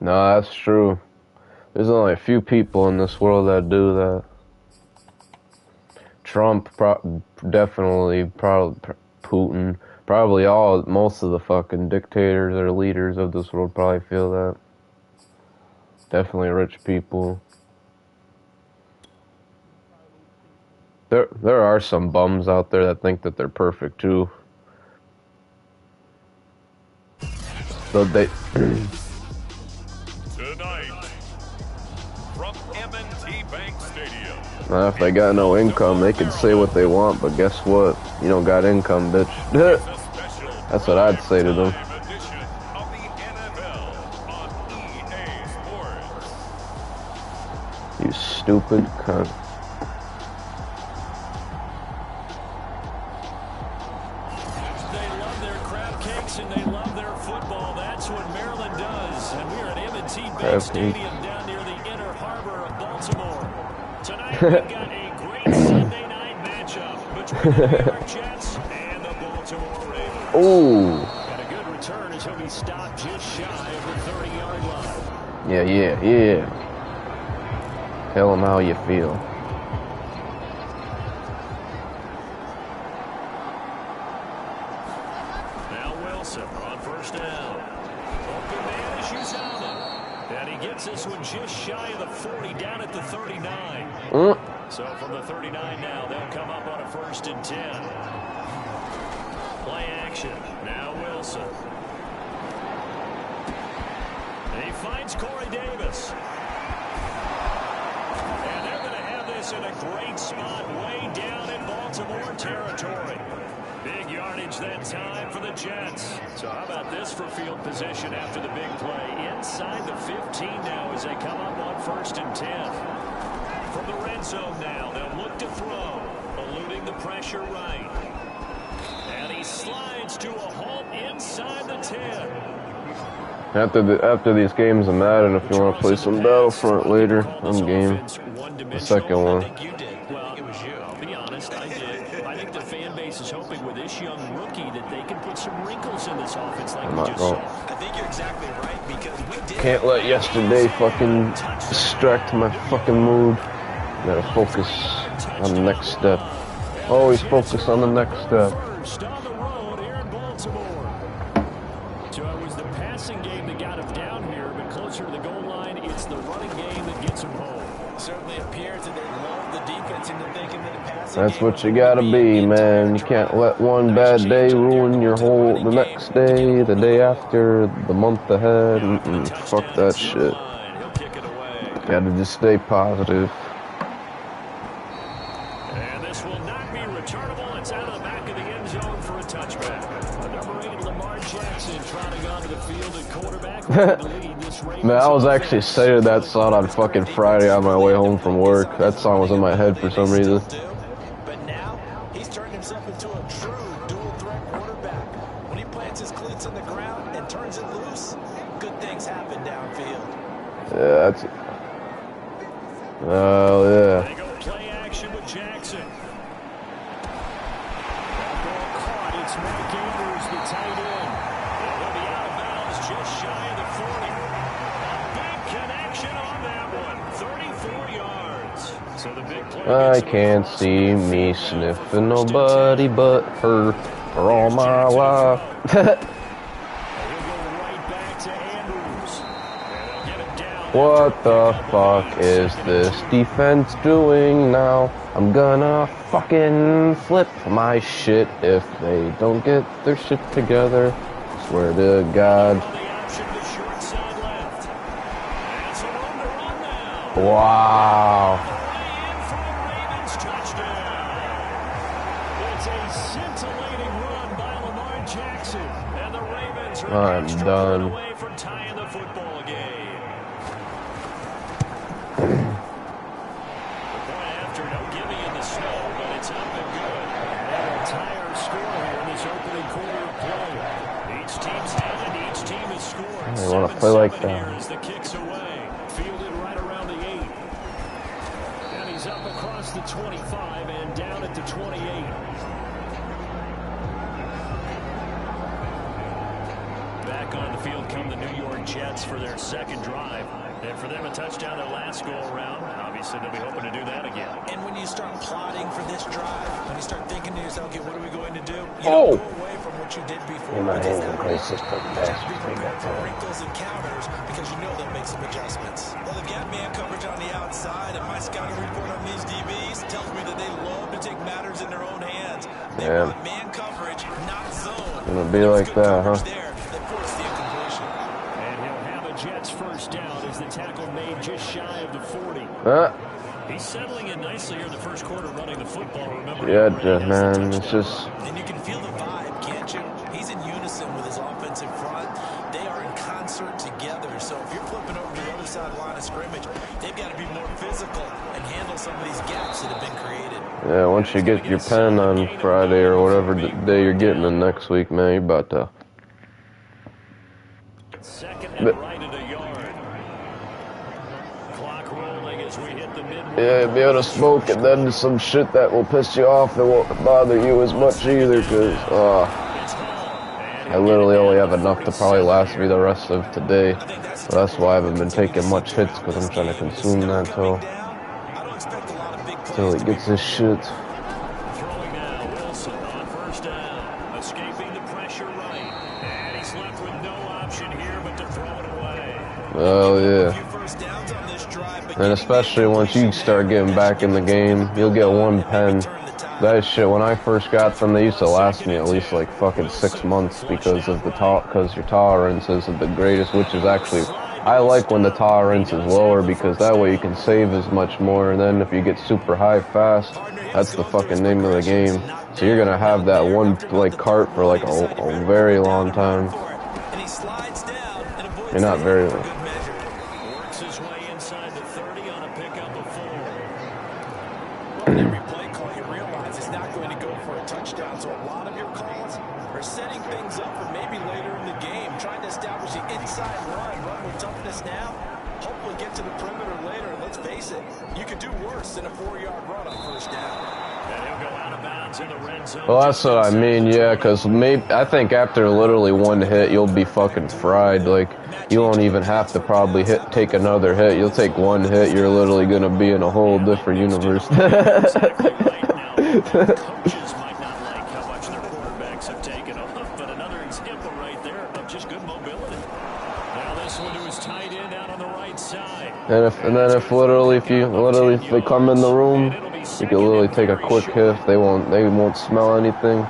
No, that's true. There's only a few people in this world that do that. Trump, definitely, probably Putin, probably most of the fucking dictators or leaders of this world probably feel that. Definitely rich people. There are some bums out there that think that they're perfect too. So they Tonight, from M&T Bank Stadium. if they got no income, they can say what they want, but guess what? You don't got income, bitch. That's what I'd say to them. Edition of the NFL on EA Sports. You stupid cunt. They love their crab cakes and they love their football. That's what Maryland does. And we're at M&T Bank Stadium down near the Inner Harbor of Baltimore. Tonight we've got a great Sunday night matchup between the New York Jets and the Baltimore Ravens. Ooh. Got a good return as he'll be stopped just shy of the 30-yard line. Yeah. Tell them how you feel. Now Wilson on first down. Open man is Uzama. And he gets this one just shy of the 40, down at the 39. So from the 39 now, they'll come up on a 1st and 10. Play action. Now Wilson. He finds Corey Davis. And they're going to have this in a great spot way down in Baltimore territory. Big yardage that time for the Jets. So how about this for field position after the big play? Inside the 15 now as they come up on 1st and 10. From the red zone now, they'll look to throw, eluding the pressure right. And he slides to a halt inside the 10. After these games of Madden, if you want to play some Battlefront later, I'm game. The second one. I think you did. Well, it was you. I'll be honest, I did. I think the fan base is hoping with this young rookie that they can put some wrinkles in this offense like we just saw. I think you're exactly right because we did. Can't let yesterday fucking distract my fucking mood. Gotta focus on the next step. Always focus on the next step. First on the road here in Baltimore. So it was the passing game that got him down here, but closer to the goal line, it's the running game that gets him home. Certainly appears that they love the defense into thinking that the passing That's game what you gotta be, man. You can't let one bad day ruin your the next day, the day after, the month ahead. Fuck that shit. He'll kick it away. Gotta just stay positive. And this will not be returnable. It's out of the back of the end zone for a touchback. Number 8, Lamar Jackson, trotting onto the field at quarterback. Man, I was actually saying that song on fucking Friday on my way home from work. That song was in my head for some reason. But now he's turned himself into a true dual threat quarterback. When he plants his cleats in the ground and turns it loose, good things happen downfield. Yeah, that's. Oh yeah. They go play action with Jackson. That ball caught. It's Mike Andrews, the tight end. And he'll be out of bounds just shy of the 40. A big connection on that one. 34 yards. So the big play I can't see me sniffing nobody but her for all my life. He'll go right back to Andrews. And they'll get him down. What the fuck is this defense doing now? I'm gonna fucking flip my shit if they don't get their shit together. Swear to God. The option to short side left. That's a run to run now. Wow. In for the Ravens touchdown. It's a scintillating run by Lamar Jackson. And the Ravens are I'm extra done. away from tying the football game. The point after, no gimme in the snow, but it's up and good. And a tire score here in this opening quarter of play. Each team's had it, each team has scored. They want to play like 7-7 here that. as the kick's away. Fielded right around the 8. And he's up across the 25 and down at the 28. Back back on the field come the New York Jets for their second drive. And for them, a touchdown their last go-around. Obviously, they'll be hoping to do that again. And when you start plotting for this drive, when you start thinking to yourself, okay, what are we going to do? You Oh! don't go away from what you did before. In my Because hands, that play way, system you best. have to be prepared for wrinkles and counters because you know they'll make some adjustments. Well, they've got man coverage on the outside, and my scouting report on these DBs tells me that they love to take matters in their own hands. They want man coverage, not zone. Gonna be like that, huh? There that forced the incompletion. And he'll have a Jets first down as the tackle made just shy of the 40. He's settling in nicely here in the first quarter running the football. Remember, Man, it's just... And you can feel the vibe, can't you? He's in unison with his offensive front. They are in concert together. So if you're flipping over to the other side line of scrimmage, they've got to be more physical and handle some of these gaps that have been created. Yeah, once you get your pen on Friday or whatever day you're getting in next week, man, you're about to... Second and right at a yard. Clock rolling as we hit the midway. Yeah, be able to smoke and then some shit that will piss you off that won't bother you as much either, because I literally only have enough to probably last me the rest of today. So that's why I haven't been taking much hits, because I'm trying to consume that till it gets this shit. Throwing now, Wilson on first down. Escaping the pressure right. And he's left with no option here but to throw it away. Oh, yeah. And especially once you start getting back in the game, you'll get one pen. That shit, when I first got them, they used to last me at least like fucking 6 months because of because your tolerance isn't the greatest, which is actually, I like when the tolerance is lower because that way you can save as much more, and then if you get super high fast, that's the fucking name of the game. So you're gonna have that one like cart for like a very long time. You're not very long. Works his way inside the 30 on a pickup of 4. Every play call, you realize it's not going to go for a touchdown. So a lot of your calls are setting things up for maybe later in the game, trying to establish the inside run with toughness now. Hopefully get to the perimeter later. And let's face it, you could do worse than a 4-yard run on first down. And he'll go out of bounds in the red zone. Well, that's what I mean, yeah, because I think after literally one hit, you'll be fucking fried. Like, you won't even have to probably take another hit. You'll take one hit, you're literally going to be in a whole different universe. Exactly right. Now, coaches might not like how much their quarterbacks have taken off, but another example right there of just good mobility. Now this one to his tight end out on the right side. And then if they come in the room, you can literally take a quick hit. They won't smell anything.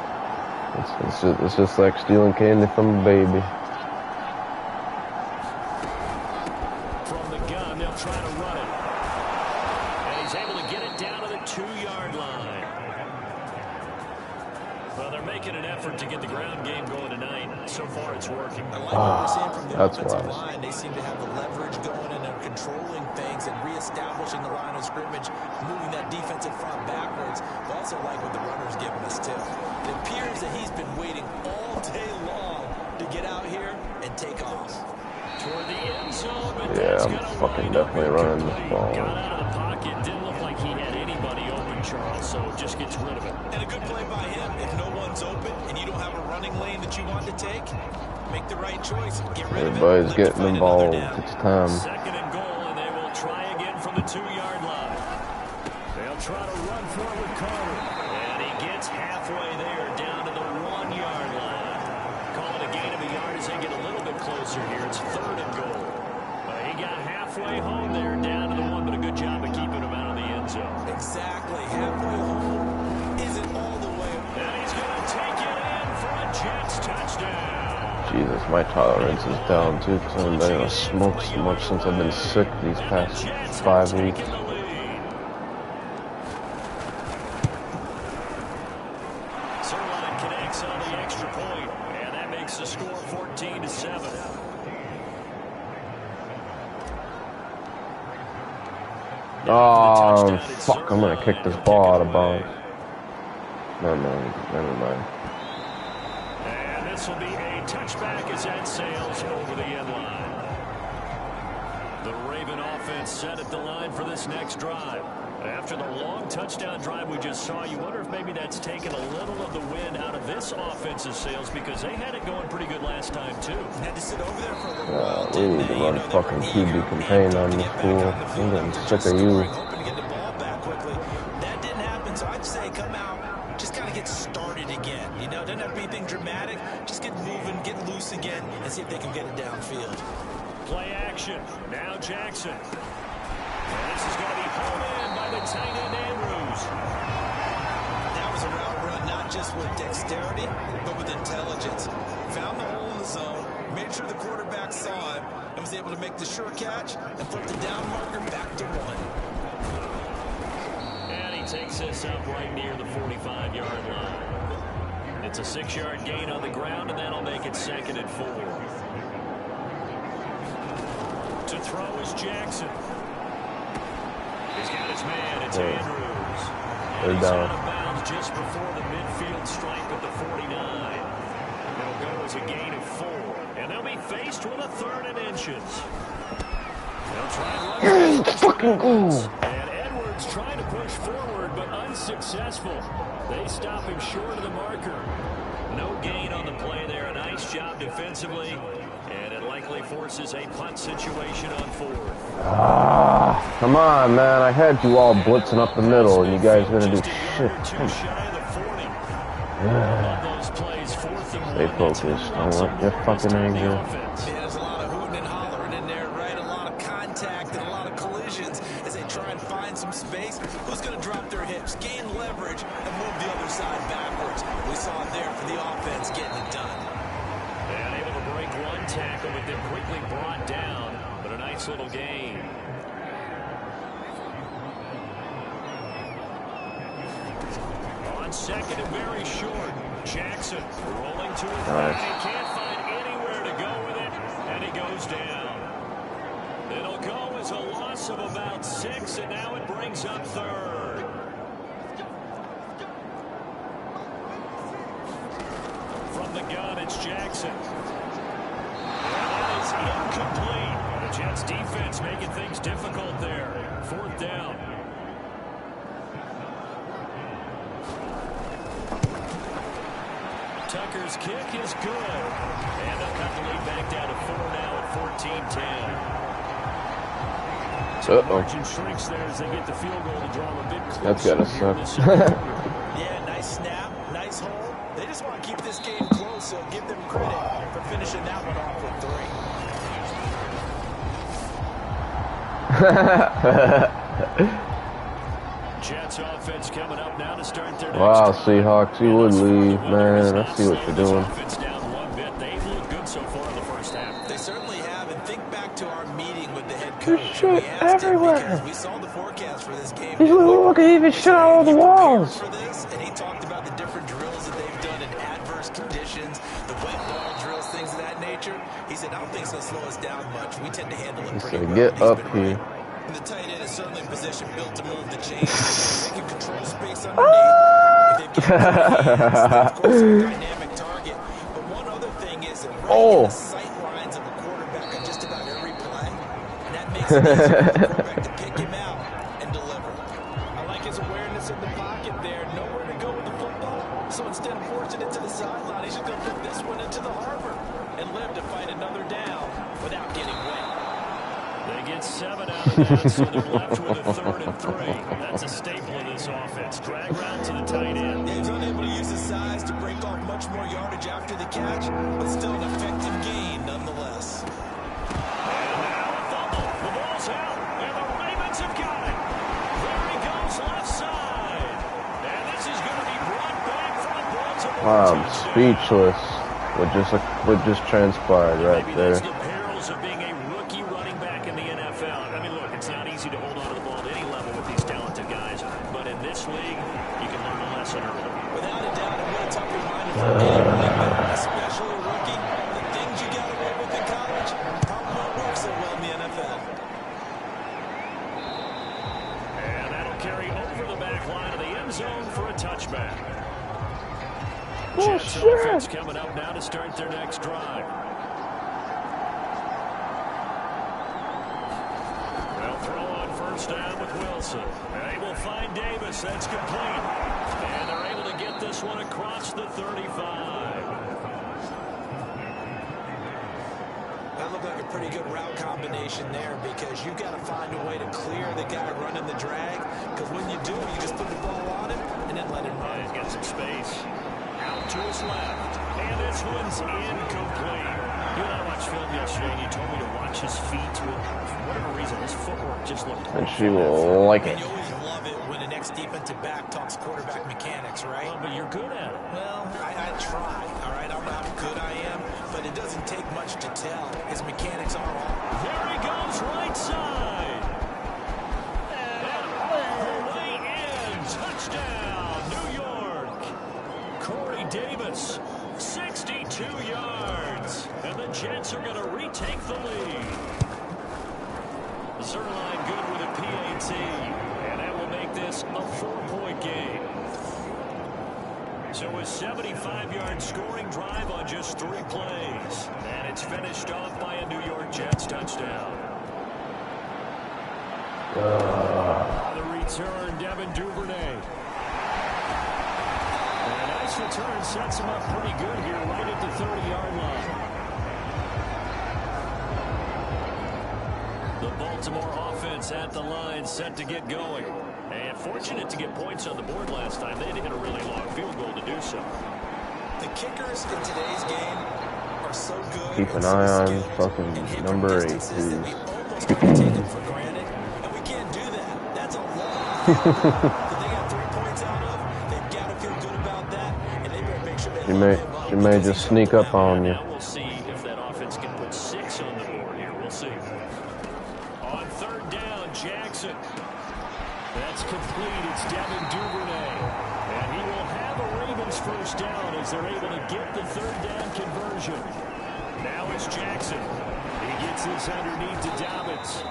It's just like stealing candy from a baby. From the gun, they'll try to run it. And he's able to get it down to the 2-yard line. Well, they're making an effort to get the ground game going tonight. So far, it's working. I like what we're seeing from the That's offensive wise. line. They seem to have the leverage going and they're controlling things and reestablishing the line of scrimmage, moving that defensive front backwards. But also like what the runner's giving us, too. It appears that he's been waiting all day long to get out here and take off. Toward the end zone, but Yeah, I'm fucking definitely running this ball. got out of the pocket. Didn't look like he had anybody open, Charles, so just gets rid of it. And a good play by him. If no one's open and you don't have a running lane that you want to take, make the right choice. Get rid of it. Everybody's getting involved. It's time. Second and goal, and they will try again from the 2-yard line. They'll try to run for it with Carter. And he gets halfway there, down to the 1-yard line. Call it a gain of a yard as they get a little bit closer here. It's third and goal. He got halfway home there, down to the 1, but a good job of keeping him out of the end zone. Exactly. Halfway home isn't all the way. And he's going to take it in for a Jets touchdown. Jesus, my tolerance is down too, because I haven't been able to smoke so much since I've been sick these past 5 weeks. Sirline connects on the extra point, and that makes the score 14-7. Oh, fuck, I'm gonna kick this ball out of bounds. Never mind. And this will be a touchback as that sails over the end line. The Raven offense set at the line for this next drive. After the long touchdown drive we just saw, you wonder if maybe that's taken a little of the wind out of this offense's sails because they had it going pretty good last time, too. Had to sit over there for a little while, We need to run fucking QB contain on this fool. I'm getting sick of you. hoping to get the ball back quickly. That didn't happen, so I'd say come out, just kind of get started again. You know, doesn't have to be anything dramatic. Just get moving, get loose again, and see if they can get it downfield. Play action. Now Jackson. And this is going to be home in by the tight end Andrews. That was a route run, not just with dexterity, but with intelligence. Found the hole in the zone, made sure the quarterback saw him, and was able to make the sure catch and flip the down marker back to 1. And he takes this up right near the 45-yard line. It's a 6-yard gain on the ground, and that'll make it 2nd and 4. To throw is Jackson. He's got his man. It's Andrews. And he's out of bounds just before the midfield stripe at the 49. It'll go as a gain of 4. And they'll be faced with a 3rd and inches. They'll try and run. And Edwards trying to push forward, but unsuccessful. They stop him short of the marker. No gain on the play there. A nice job defensively. And it likely forces a punt situation on 4th. Come on, man. I had you all blitzing up the middle, and you guys are going to do shit. Stay focused. I want your fucking anger. There's a lot of hooting and hollering in there, right? A lot of contact and a lot of collisions as they try and find some space. Who's going to drop their hips, gain leverage, and move the other side backwards? We saw it there for the offense getting it done. And able to break one tackle, but then quickly brought down. But a nice little gain. On 2nd and very short. Jackson rolling to his right. He can't find anywhere to go with it. And he goes down. It'll go as a loss of about 6, and now it brings up 3rd. From the gun, it's Jackson. And that is incomplete. The Jets defense making things difficult there. 4th down. Tucker's kick is good. And they'll cut the lead back down to 4 now at 14-10. So the margin shrinks there as they get the field goal to draw them a bit closer. That's gotta suck. Yeah, nice snap, nice hole. They just want to keep this game close, so give them credit for finishing that one off with 3. Jets offense coming up now to start their wow, Seahawks, you would leave, man. I see what you're doing. Down one bit. They've looked good so far in the first half. They certainly have, and think back to our meeting with the head coach. There's shit everywhere. We saw the forecast for this game. Look at even shit all over the walls. For this, and he talked about the different drills that they've done in adverse conditions, the wet ball drills, things of that nature. He said, I don't think it's going to slow us down much. We tend to handle it pretty well. Get up here. And the tight end is certainly in position built to move the chains. They can control space underneath. If they've given of course, a dynamic target. But one other thing is that running in the sight lines of a quarterback on just about every play. And that makes it easy for the quarterback to pick him out and deliver. I like his awareness in the pocket there. Nowhere to go with the football. So instead of forcing it to the sideline, he's just going to put this one into the harbor and live to fight another down without getting wet. They get 7 out of that, so they're left with a 3rd and 3. That's a staple of this offense. Drag route to the tight end. He's unable to use his size to break off much more yardage after the catch, but still an effective gain nonetheless. And now a fumble. The ball's out, and the Ravens have got it. There he goes left side. And this is going to be brought back from the Baltimore. Wow, I'm speechless. What just transpired right there. The perils of being a rookie running back in the NFL. I mean, look, it's not easy to hold on to the ball at any level with these talented guys, but in this league, you can learn a lesson early. Without a doubt, it will tough reminder for anyone, especially a rookie. The things you got away with in college probably won't work so well in the NFL. And that'll carry over the back line of the end zone for a touchback. Jets offense coming up now to start their next drive. They'll throw on first down with Wilson. They will find Davis. That's complete. And they're able to get this one across the 35. That looked like a pretty good route combination there because you've got to find a way to clear the guy running the drag. Because when you do, you just put the ball on him and then let him run. He's got some space. Out to his left. And this one's incomplete. You and I watched film yesterday, and you told me to watch his feet. For whatever reason, his footwork just looked And she will like it. You always love it when the next defensive back talks quarterback mechanics, right? Well, but you're good at it. Well, I try, all right? I don't know how good I am, but it doesn't take much to tell. His mechanics are all. There he goes, right side. And all the way in. Touchdown, New York. Corey Davis, 62 yards. And the Jets are going to retake the lead. Zerline good with a PAT. And that will make this a 4-point game. So a 75-yard scoring drive on just 3 plays. And it's finished off by a New York Jets touchdown. The return, Devin Duvernay. And a nice return sets him up pretty good here right at the 30-yard line. The Baltimore offense at the line set to get going. And fortunate to get points on the board last time. They had to hit a really long field goal to do so. The kickers in today's game are so good. Keep an eye on fucking number 8, please. We almost take them for granted, and we can't do that. That's a lot. That they got 3 points out of. They've got to feel good about that, and they better make sure they She may just sneak up on you. Now we'll see if that offense can put 6 on the board here. We'll see. On third down, Jackson. That's complete. It's Devin Duvernay. And he will have a Ravens first down as they're able to get the third down conversion. Now it's Jackson. He gets this underneath to Dobbins.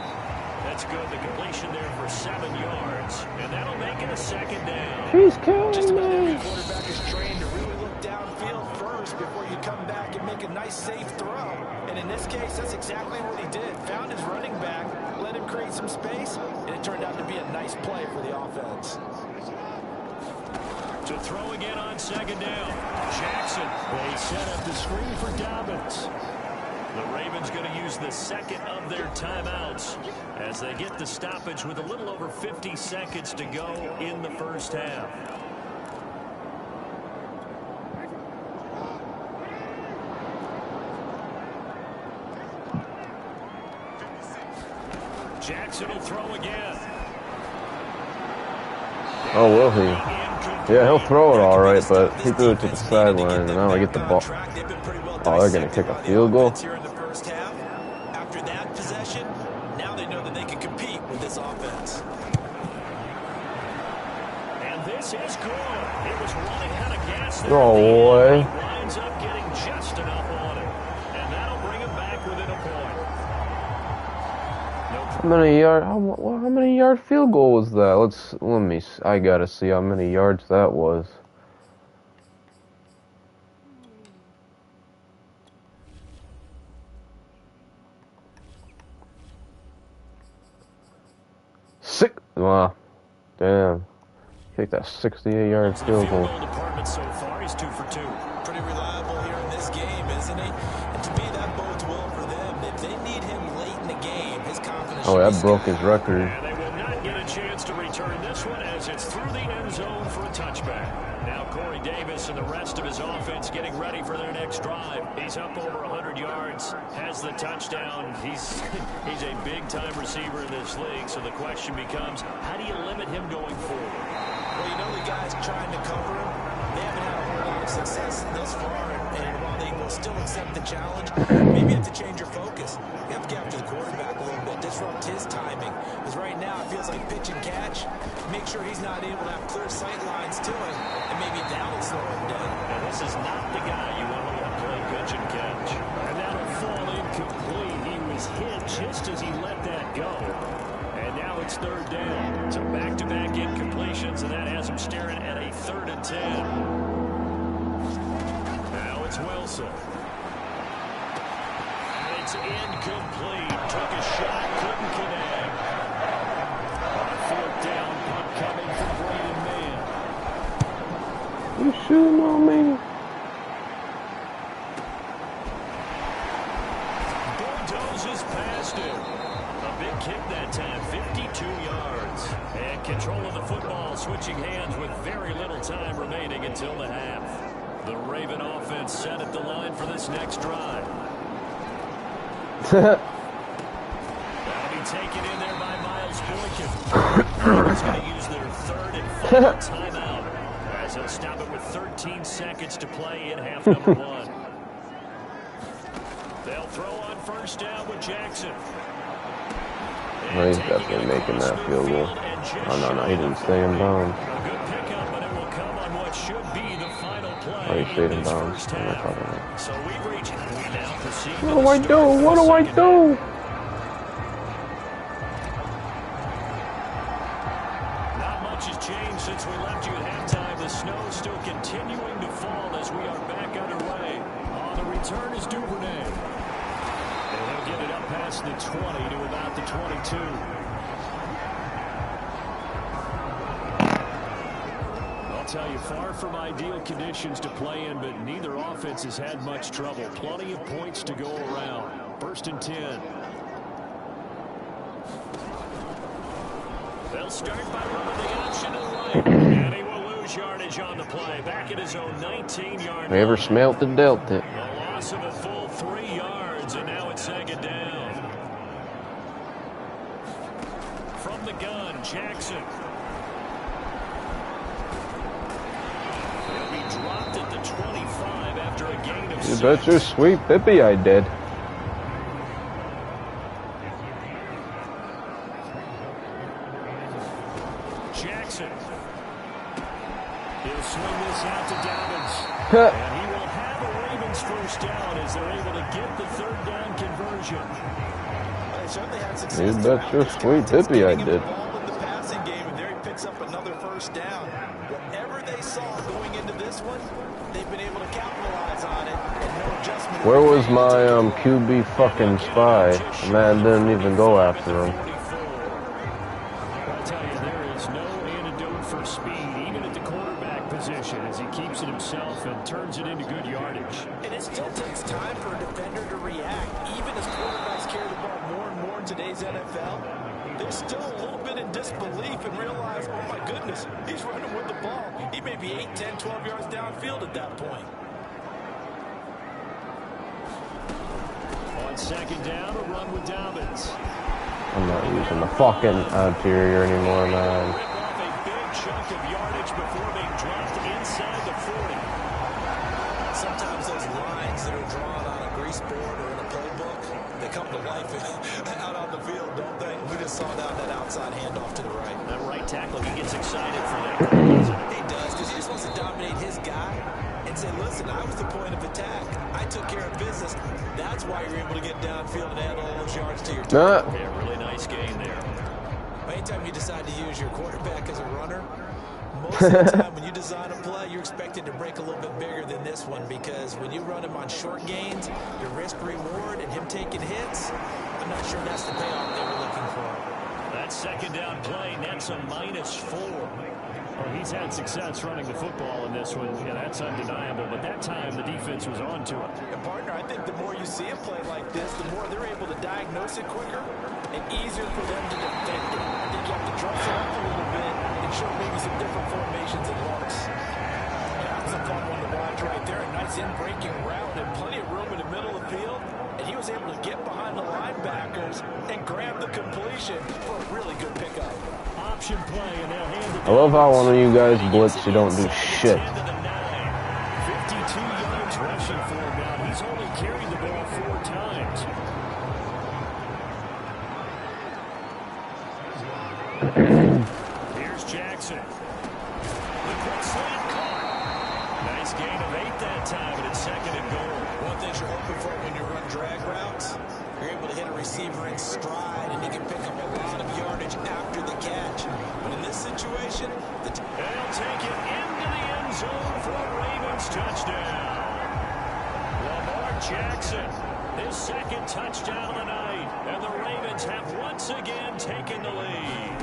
That's good. The completion there for 7 yards. And that'll make it a second down. She's killing Just about every me. quarterback is trained to really look downfield first before you come back and make a nice, safe throw. And in this case, that's exactly what he did. Found his running back, let him create some space, and it turned out to be a nice play for the offense. To throw again on second down. Jackson. They set up the screen for Dobbins. The Ravens going to use the second of their timeouts as they get the stoppage with a little over 50 seconds to go in the first half. Jackson will throw again. Oh, will he? Yeah, he'll throw it all right, but he threw it to the sideline, and now I get the ball. Oh, they're going to kick a field goal? After that possession, now they know that they can compete with this offense. And this is good. It was running out of gas there. No way. Winds up getting just enough on it. And that'll bring him back within a point. How many yard field goal was that? I gotta see how many yards that was. Wow, damn. Kicked that 68-yard field goal. Department so far, he's 2 for 2. Pretty reliable here in this game, isn't he? And to me, that bodes well for them. If they need him late in the game, his confidence. Oh, that broke his record. And they will not get a chance to return this one as it's through the end zone for a touchback. Now Corey Davis and the rest of his offense getting ready for their next drive. He's up over 100 yards, has the touchdown. He's a big-time receiver in this league, so the question becomes, how do you limit him going forward? Well, you know the guys trying to cover him, they haven't had a whole lot of success thus far, and while they will still accept the challenge, maybe you have to change your focus. You have to get after the quarterback a little bit, disrupt his timing, because right now it feels like pitch and catch. Make sure he's not able to have clear sight lines to him, and maybe that'll slow him down. And this is not the guy you want to let play pitch and catch. And that'll fall incomplete. He was hit just as he let that go. And now it's third down. So back-to-back incompletions, and that has him staring at a 3rd and 10. Now it's Wilson. And it's incomplete. Took a shot, couldn't connect. shooting on me? Bulldozes past him. A big kick that time, 52 yards. And control of the football, switching hands with very little time remaining until the half. The Raven offense set at the line for this next drive. That'll be taken in there by Miles Boykin. He's going to use their third and final timeout, as he'll stop it with 13 seconds to play in half number one. They'll throw on first down with Jackson. No, he's definitely making that field goal. Oh, no, he didn't stay in bounds. A good pickup, but it will come on what should be the final play. Oh, he stayed in this bounds. first What am I half. talking about? So we now proceed What to do the I start do? of the What do I second do? Not much has changed since we left you at halftime. The snow is still continuing to fall as we are back underway. On the return is Duvernay. And he'll get it up past the 20 to about the 22. I'll tell you, far from ideal conditions to play in, but neither offense has had much trouble. Plenty of points to go around. First and 10. They'll start by running the option to the right. And he will lose yardage on the play. Back at his own 19-yard line. Whoever smelt it dealt it. A loss of a full 3 yards, and now it's second down. From the gun, Jackson. He'll be dropped at the 25 after a gain of 6. You bet your sweet Pippi I did. Jackson. He'll swing this out to Dobbins. And he will have a Ravens first down as they're able to get the third down conversion. They certainly had success. You bet your sweet Pippi I did. Ball in the passing game, and there he picks up another first down. Whatever they saw going into this one, they've been able to capitalize on it, and no adjustment. Where was my QB fucking spy? The man didn't even go after him. I'll tell you, there is no antidote for speed, even at the quarterback position, as he keeps it himself and turns it into good yardage. And it still takes time for a defender to react. Even as quarterbacks carry the ball more and more in today's NFL, they're still a little bit in disbelief and realize, oh my goodness, he's running with the ball. He may be 8, 10, 12 yards downfield at that point. On second down, a run with Dobbins. I'm not using the fucking interior anymore, man. Rip off a big chunk of yardage before being dropped inside the 40. Sometimes those lines that are drawn on a grease board or in a play book, they come to life out on the field, don't they? We just saw that outside handoff to the right. That right tackle, he gets excited for that. He does, because he just wants to dominate his guy and say, listen, I was the point of attack. I took care of business. That's why you're able to get downfield and add all those yards to your team. Yeah, really nice game there. Anytime you decide to use your quarterback as a runner, most of the time when you design a play, you're expected to break a little bit bigger than this one, because when you run him on short gains, your risk-reward and him taking hits, I'm not sure that's the payoff they were looking for. That second down play nets a -4. Well, he's had success running the football in this one. Yeah, that's undeniable. But that time, the defense was on to it. And partner, I think the more you see a play like this, the more they're able to diagnose it quicker and easier for them to defend it. I think you have to dress it up a little bit and show maybe some different formations and looks. That was a fun one to watch right there. A nice in-breaking route and plenty of room in the middle of the field. And he was able to get behind the linebackers and grab the completion for a really good pickup. Option play, and they'll hand it. I love how when you guys blitz, you don't do shit. 52 yards rushing for him now. He's only carried the ball 4 times. Here's Jackson. The quick slant caught. Nice gain of 8 that time, and it's second and goal. One thing you're hoping for when you run drag routes, you're able to hit a receiver in stride, and he can pick up a lot of yardage after the catch. But in this situation, they'll take it into the end zone for a Ravens touchdown. Lamar Jackson, his second touchdown of the night, and the Ravens have once again taken the lead.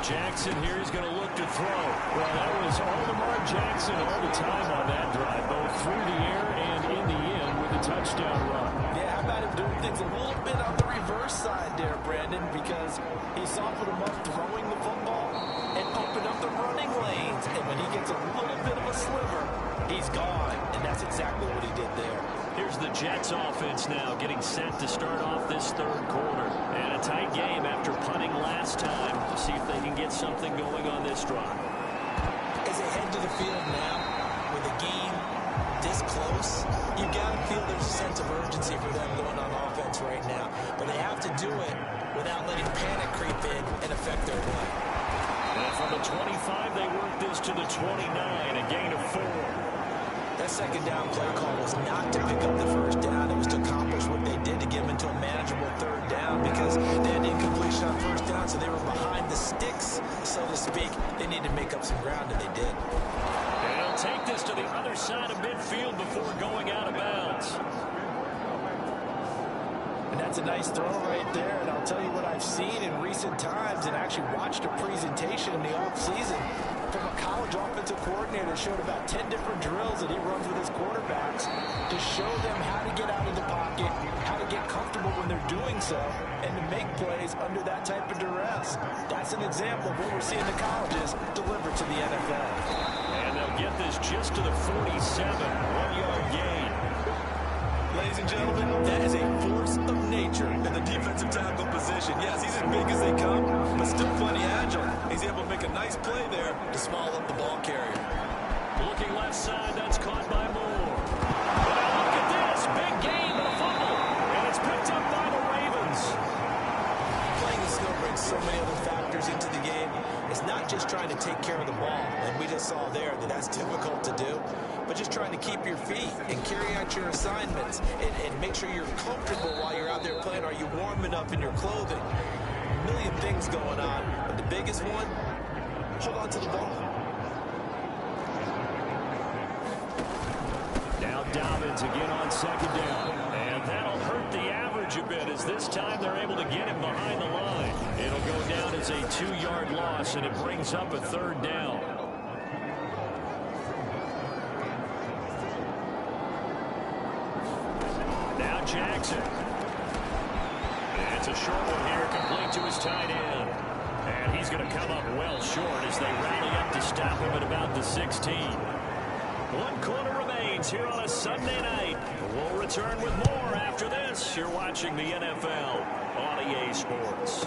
Jackson here is going to look to throw. Well, that was all Lamar Jackson all the time on that drive, both through the air and in the end with a touchdown run. Yeah, how about him doing things a little bit on the reverse side there, Brandon, because he softened him up throwing the football and opened up the running lanes. And when he gets a little bit of a sliver, he's gone. And that's exactly what he did there. Here's the Jets offense now getting set to start off this third quarter. And a tight game after punting last time to see if they can get something going on this drive. As they head to the field now with a game this close, you got to feel there's a sense of urgency for them going on offense right now. But they have to do it without letting panic creep in and affect their play. And from the 25, they work this to the 29, a gain of 4. That second down play call was not to pick up the first down. It was to accomplish what they did to get them into a manageable third down because they had incompletion on first down, so they were behind the sticks, so to speak. They needed to make up some ground, and they did. And they'll take this to the other side of midfield before going out of bounds. And that's a nice throw right there. And I'll tell you what I've seen in recent times and actually watched a presentation in the offseason from a college offensive coordinator that showed about 10 different drills that he runs with his quarterbacks to show them how to get out of the pocket, how to get comfortable when they're doing so, and to make plays under that type of duress. That's an example of what we're seeing the colleges deliver to the NFL. And they'll get this just to the 47, 1-yard gain. Ladies and gentlemen, that is a force of nature in the defensive tackle position. Yes, he's as big as they come, but still plenty agile. He's able to make a nice play there to small up the ball carrier. Looking left side, that's caught by Moore. Well, look at this. Big gain and a fumble. And it's picked up by the Ravens. Playing the skill brings so many other factors into the game. It's not just trying to take care of the ball, and we just saw there that that's difficult to do, but just trying to keep your feet and carry out your assignments and make sure you're comfortable while you're out there playing. Are you warm enough in your clothing? A million things going on, but the biggest one, hold on to the ball. Now Dobbins again on second down. And that'll hurt the average a bit as this time they're able to get him behind the line. It'll go down as a 2-yard loss, and it brings up a third down. Now Jackson. And it's a short one here, complete to his tight end. And he's going to come up well short as they rally up to stop him at about the 16. 1 quarter remains here on a Sunday night. We'll return with more after this. You're watching the NFL on EA Sports.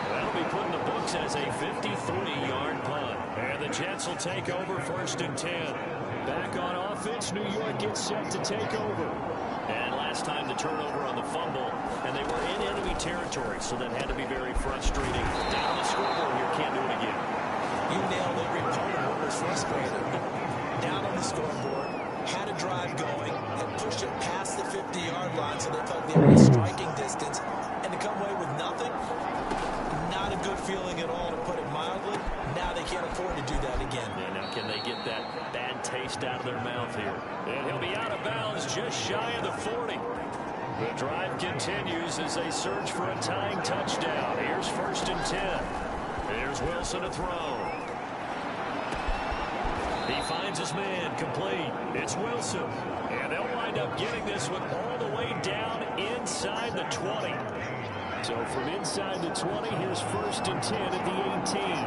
That'll be put in the books as a 53-yard punt. And the Jets will take over 1st and 10. Back on offense, New York gets set to take over. And last time the turnover on the fumble, and they were in enemy territory, so that had to be very frustrating. Down on the scoreboard here, can't do it again. You nailed every part of what was frustrating. Down on the scoreboard, had a drive going, and pushed it past the 50-yard line so they felt they were in striking distance, and to come away with nothing, not a good feeling at all, to put it mildly. Now they can't afford to do that again. Yeah, now can they get that bad taste out of their mouth here? And he'll be out of bounds just shy of the 40. The drive continues as they search for a tying touchdown. Here's 1st and 10. Here's Wilson to throw. He finds his man, complete. It's Wilson. And they'll wind up getting this one all the way down inside the 20. So from inside the 20, here's 1st and 10 at the 18.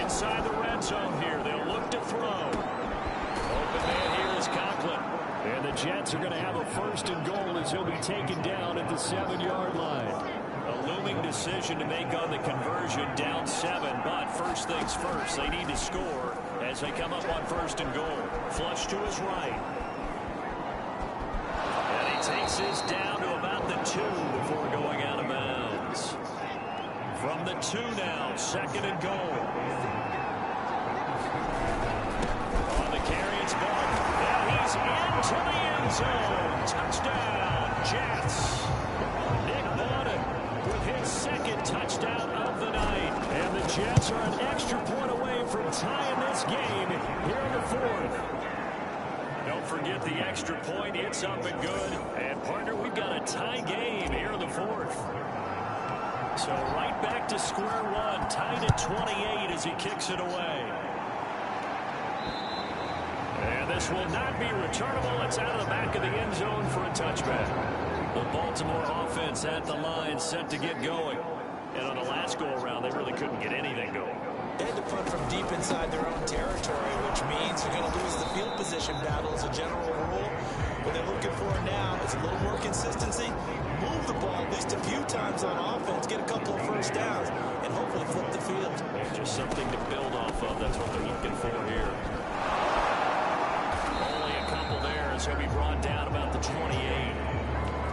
Inside the red zone here, they'll look to throw. Open man here is Conklin. And the Jets are going to have a 1st and goal as he'll be taken down at the 7-yard line. A looming decision to make on the conversion, down 7, but first things first, they need to score as they come up on 1st and goal. Flush to his right. And he takes this down to about the 2 before going out of bounds. From the 2 now, 2nd and goal. On the carry, it's Buck. And he's into the end zone. Touchdown, Jets. Nick Madden with his 2nd touchdown of the night. And the Jets are an extra point away from tying this game here in the 4th. No forget the extra point. It's up and good. And, partner, we've got a tie game here in the fourth. So right back to square one. Tied at 28 as he kicks it away. And this will not be returnable. It's out of the back of the end zone for a touchback. The Baltimore offense at the line set to get going. And on the last go-around, they really couldn't get anything going. They had to punt from deep inside their own territory, which means you're going to lose the field position battle as a general rule. What they're looking for now is a little more consistency. Move the ball at least a few times on offense, get a couple of first downs, and hopefully flip the field. Just something to build off of. That's what they're looking for here. Only a couple there as he'll be brought down about the 28.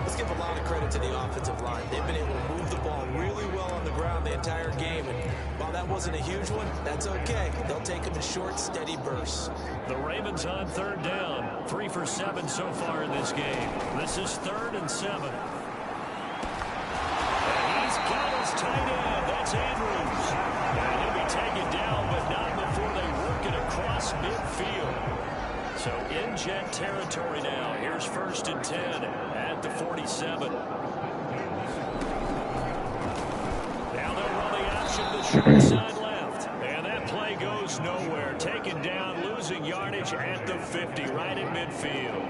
Let's give a lot of credit to the offensive line. They've been able to move the ball really well on the ground the entire game. And while that wasn't a huge one, that's okay. They'll take them in short, steady bursts. The Ravens on third down. 3 for 7 so far in this game. This is 3rd and 7. And he's got his tight end. That's Andrews. And he'll be taken down, but not before they work it across midfield. So in Jet territory now. Here's 1st and 10 at the 47. Now they'll run the option to the short side left. And that play goes nowhere. Taken down, losing yardage at the 50, right at midfield.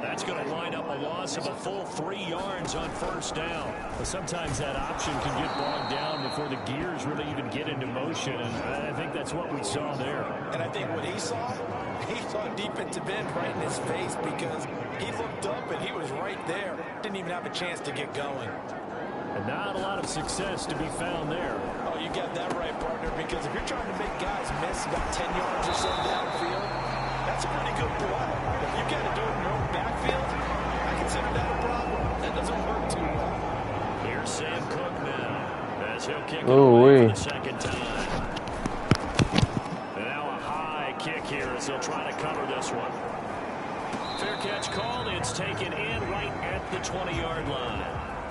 That's going to wind up a loss of a full 3 yards on 1st down. But sometimes that option can get bogged down before the gears really even get into motion, and I think that's what we saw there. And I think what he saw defensive end right in his face because he looked up and he was right there. Didn't even have a chance to get going. And not a lot of success to be found there. Oh, you got that right, partner, because if you're trying to make guys miss about 10 yards or so downfield, that's a pretty good play. If you got to do it in your own backfield, I consider that a problem. That doesn't work too well. Here's Sam Cook now as he'll kick it away for the second time. And now a high kick here as they'll try to cover this one. Fair catch called. It's taken in right at the 20-yard line.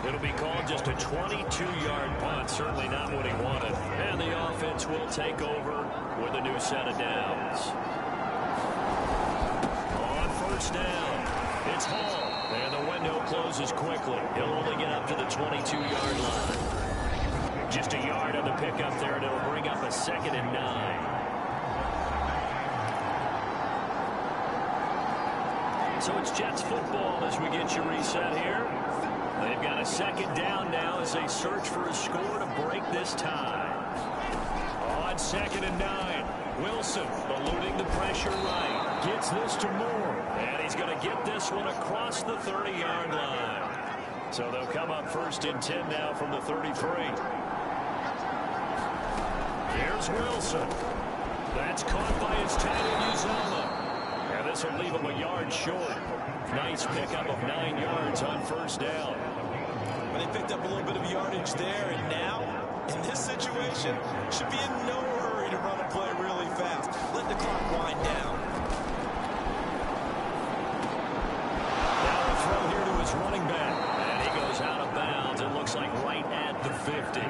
It'll be called just a 22-yard punt. Certainly not what he wanted. And the offense will take over with a new set of downs. On 1st down, it's Hall. And the window closes quickly. He'll only get up to the 22-yard line. Just a yard on the pickup there, and it'll bring up a 2nd and 9. So it's Jets football as we get you reset here. They've got a 2nd down now as they search for a score to break this tie. On 2nd and 9, Wilson eluding the pressure right. Gets this to Moore. And he's going to get this one across the 30-yard line. So they'll come up 1st and 10 now from the 33. Here's Wilson. That's caught by his tight end, Uzomah. And this will leave him a yard short. Nice pickup of 9 yards on 1st down. Well, they picked up a little bit of yardage there, and now, in this situation, should be in no hurry to run a play really fast. Let the clock wind down. Now a throw here to his running back. And he goes out of bounds. It looks like right at the 50.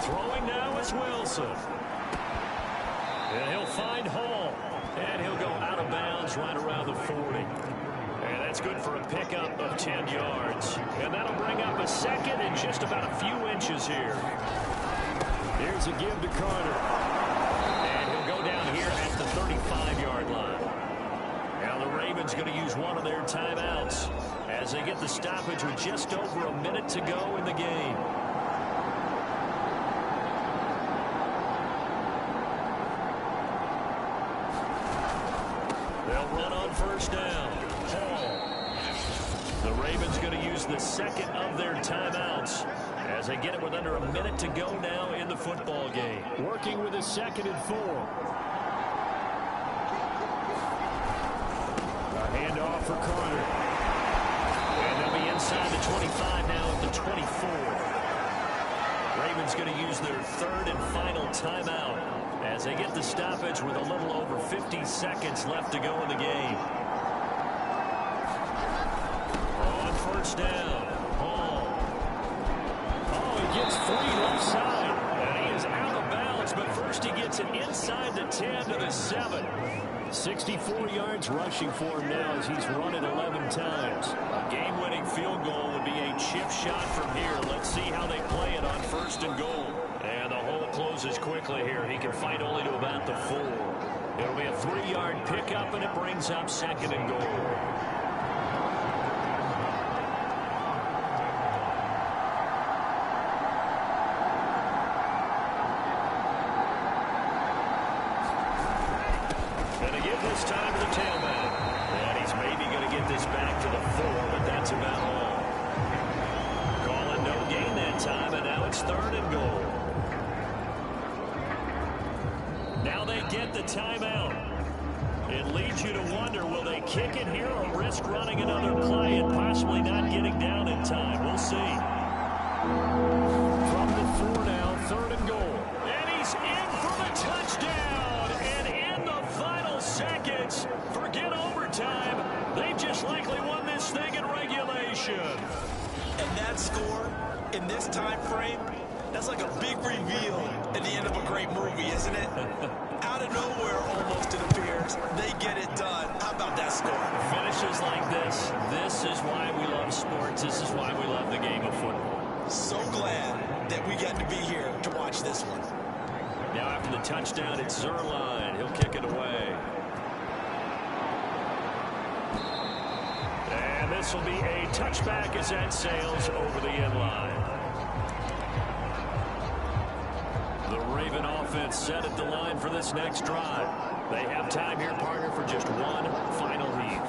Throwing now is Wilson. And he'll find Hall. And he'll go out of bounds right around the 40. And that's good for a pickup of 10 yards. And that'll bring up a 2nd and just about a few inches here. Here's a give to Carter. And he'll go down here at the 35-yard line. Now the Ravens going to use one of their timeouts as they get the stoppage with just over a minute to go in the game. They'll run on 1st down. Hall. The Ravens going to use the 2nd of their timeouts as they get it with under a minute to go now in the football game. Working with a 2nd and 4. A handoff for Carter. And they'll be inside the 25 now at the 24. Ravens going to use their 3rd and final timeout as they get the stoppage with a little over 50 seconds left to go in the game. On 1st down, Hall. Oh, he gets free left side, and he is out of bounds. gets it inside the 10 to the 7. 64 yards rushing for him now as he's run it 11 times. A game-winning field goal would be a chip shot from here. Let's see how they play it on 1st and goal. And the hole closes quickly here. He can fight only to about the 4. It'll be a 3-yard pickup, and it brings up 2nd and goal. Time to the tailback. And he's maybe going to get this back to the 4, but that's about all. Calling no gain that time, and now it's 3rd and goal. Now they get the timeout. It leads you to wonder, will they kick it here or risk running another play and possibly not getting down in time? We'll see. From the 4 now, 3rd and goal. And he's in for the touchdown. And in the final seconds, forget overtime. They've just likely won this thing in regulation. And that score in this time frame, that's like a big reveal at the end of a great movie, isn't it? Out of nowhere, almost it appears, they get it done. How about that score? Finishes like this. This is why we love sports. This is why we love the game of football. So glad that we got to be here to watch this one. Now after the touchdown, it's Zerline. He'll kick it away. And this will be a touchback as that sails over the end line. The Raven offense set at the line for this next drive. They have time here, partner, for just one final heave.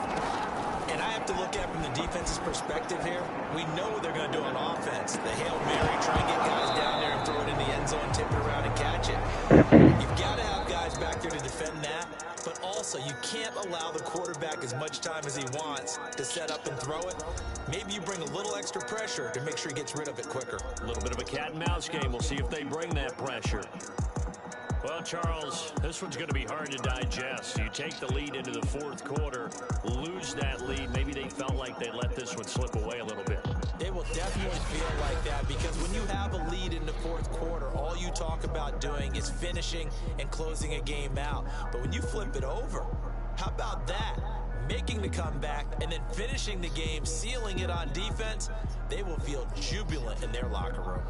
And I have to look at it from the defense's perspective here. We know what they're going to do on offense. The Hail Mary, try and get guys down there and throw it in the end zone, tip it around and catch it. You've got to have guys back there to defend that. But also, you can't allow the quarterback as much time as he wants to set up and throw it. Maybe you bring a little extra pressure to make sure he gets rid of it quicker. A little bit of a cat and mouse game. We'll see if they bring that pressure. Well, Charles, this one's going to be hard to digest. You take the lead into the 4th quarter, lose that lead. Maybe they felt like they let this one slip away a little bit. It will definitely feel like that because when you have a lead in the 4th quarter, all you talk about doing is finishing and closing a game out. But when you flip it over, how about that? Making the comeback and then finishing the game, sealing it on defense, they will feel jubilant in their locker room.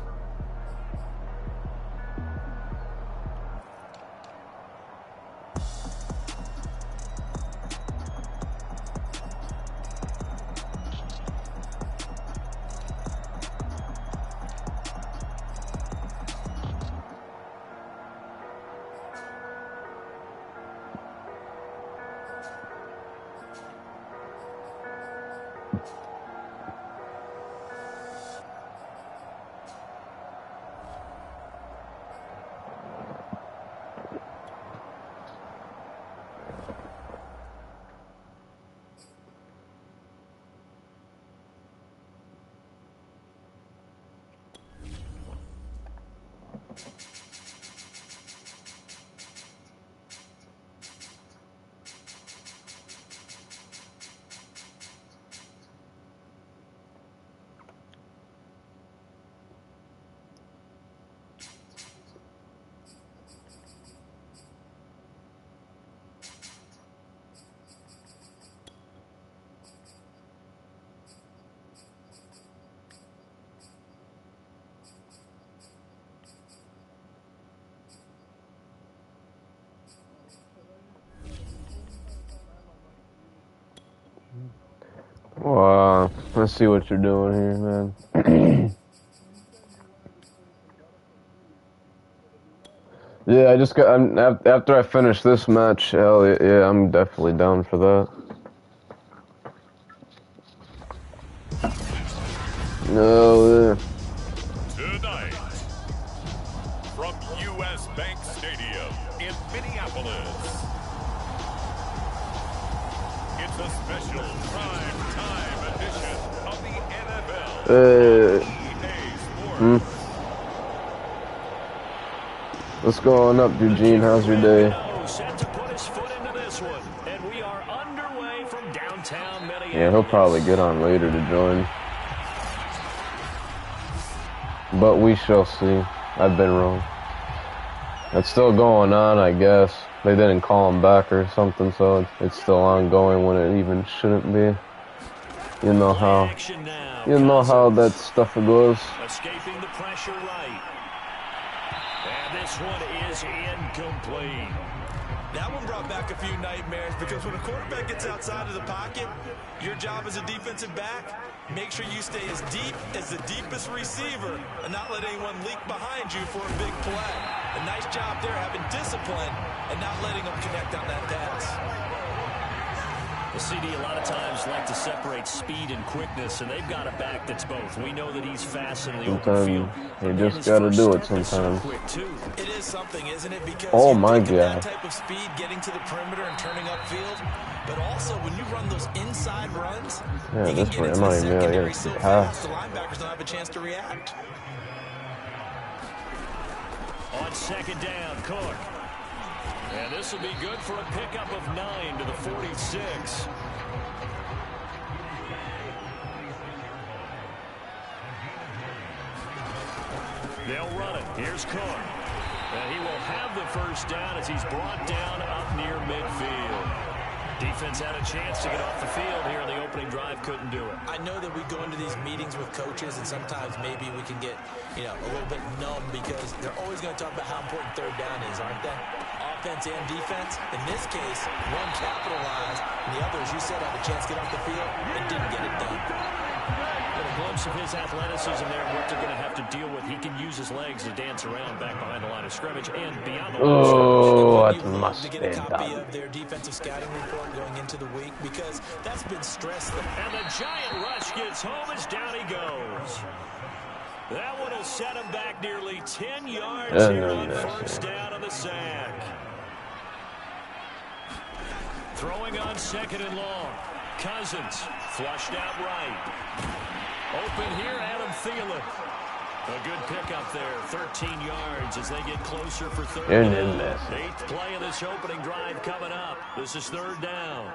Wow, let's see what you're doing here, man. Yeah, I just got. After I finish this match, hell yeah, I'm definitely down for that. No, Tonight, from U.S. Bank Stadium in Minneapolis, it's a special prime time edition of the NFL. What's going up, Eugene? How's your day? Set to put his foot into this one, and we are underway from downtown Minneapolis. Yeah, he'll probably get on later to join. But we shall see. I've been wrong. It's still going on, I guess. They didn't call him back or something, so it's still ongoing when it even shouldn't be. You know how that stuff goes. Escaping the pressure right. And this one is incomplete. That one brought back a few nightmares because when a quarterback gets outside of the pocket, your job as a defensive back, make sure you stay as deep as the deepest receiver and not let anyone leak behind you for a big play. A nice job there having discipline and not letting them connect on that pass. The CD a lot of times like to separate speed and quickness, and they've got a back that's both. We know that he's fast in the open field. You just got to do it sometimes. It is something, isn't it? Because oh my God, that type of speed getting to the perimeter and turning upfield, but also when you run those inside runs, yeah, you this can way, get into the secondary so fast the linebackers don't have a chance to react. On second down, Cook. And this will be good for a pickup of 9 to the 46. They'll run it. Here's Cook. And he will have the first down as he's brought down up near midfield. Defense had a chance to get off the field here in the opening drive, couldn't do it. I know that we go into these meetings with coaches, and sometimes maybe we can get, a little bit numb because they're always going to talk about how important third down is, aren't they? Offense and defense. In this case, one capitalized, and the other, as you said, had a chance to get off the field and didn't get it done. But a glimpse of his athleticism there, what they're going to have to deal with. He can use his legs to dance around back behind the line of scrimmage and beyond the line of scrimmage. That must to get a copy of their defensive scouting report going into the week because that's been stressed. And the giant rush gets home as down he goes. That one will set him back nearly 10 yards here on first down on the sack. Throwing on second and long. Cousins flushed out right. Open here, Adam Thielen. A good pickup there, 13 yards as they get closer for third down. Eighth play of this opening drive coming up. This is third down.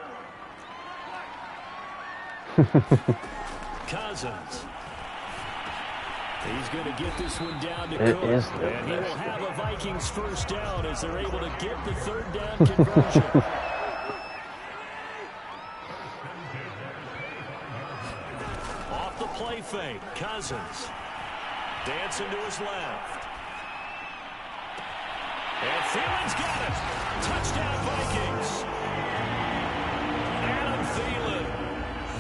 Cousins. He's going to get this one down to Cook. And he will have a Vikings first down as they're able to get the third down conversion. Off the play fake, Cousins. Dancing to his left. And Thielen's got it. Touchdown Vikings. Adam Thielen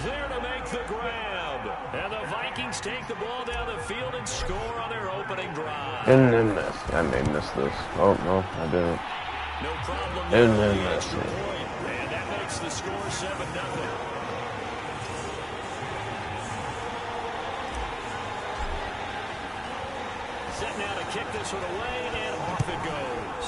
there to make the grab. And the Vikings take the ball down the field and score on their opening drive. And then miss. I may miss this. Oh, no, I didn't. No problem. And then miss it. And that makes the score 7-0. Set now to kick this one away, and off it goes.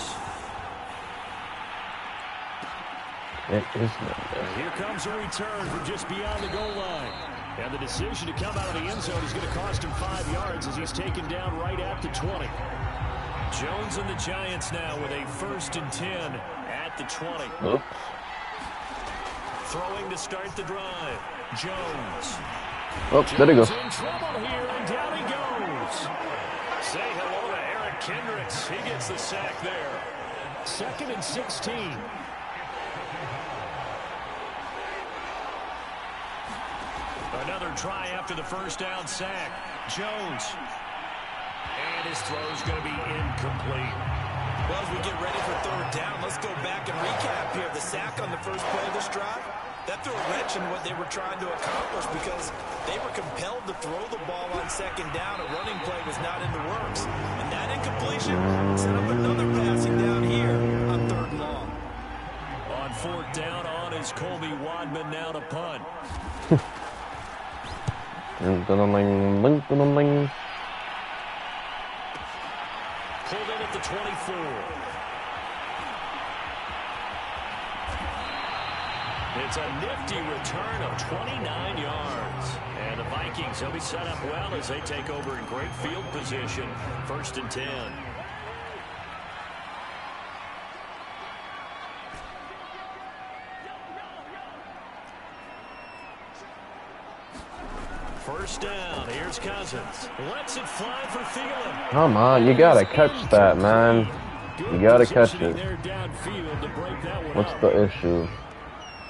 It is not. And here comes a return from just beyond the goal line. And the decision to come out of the end zone is going to cost him 5 yards as he's taken down right at the 20. Jones and the Giants now with a 1st and 10 at the 20. Oops. Throwing to start the drive. Jones. Oh, there he goes. In trouble here, and down he goes. Say hello to Eric Kendricks. He gets the sack there. 2nd and 16. Another try after the first down sack. Jones. And his throw's going to be incomplete. Well, as we get ready for third down, let's go back and recap here. The sack on the first play of this drive, that threw a wrench in what they were trying to accomplish because they were compelled to throw the ball on second down. A running play was not in the works. And that incompletion set up another passing down here on third and long. On fourth down on is Colby Wadman now to punt. Pulled in at the 24. It's a nifty return of 29 yards. And the Vikings will be set up well as they take over in great field position. 1st and 10. First down. Here's Cousins. Lets it fly for Thielen. Come on, you gotta catch that, man. Good You gotta catch positioning it. there downfield to break that one What's up. the issue?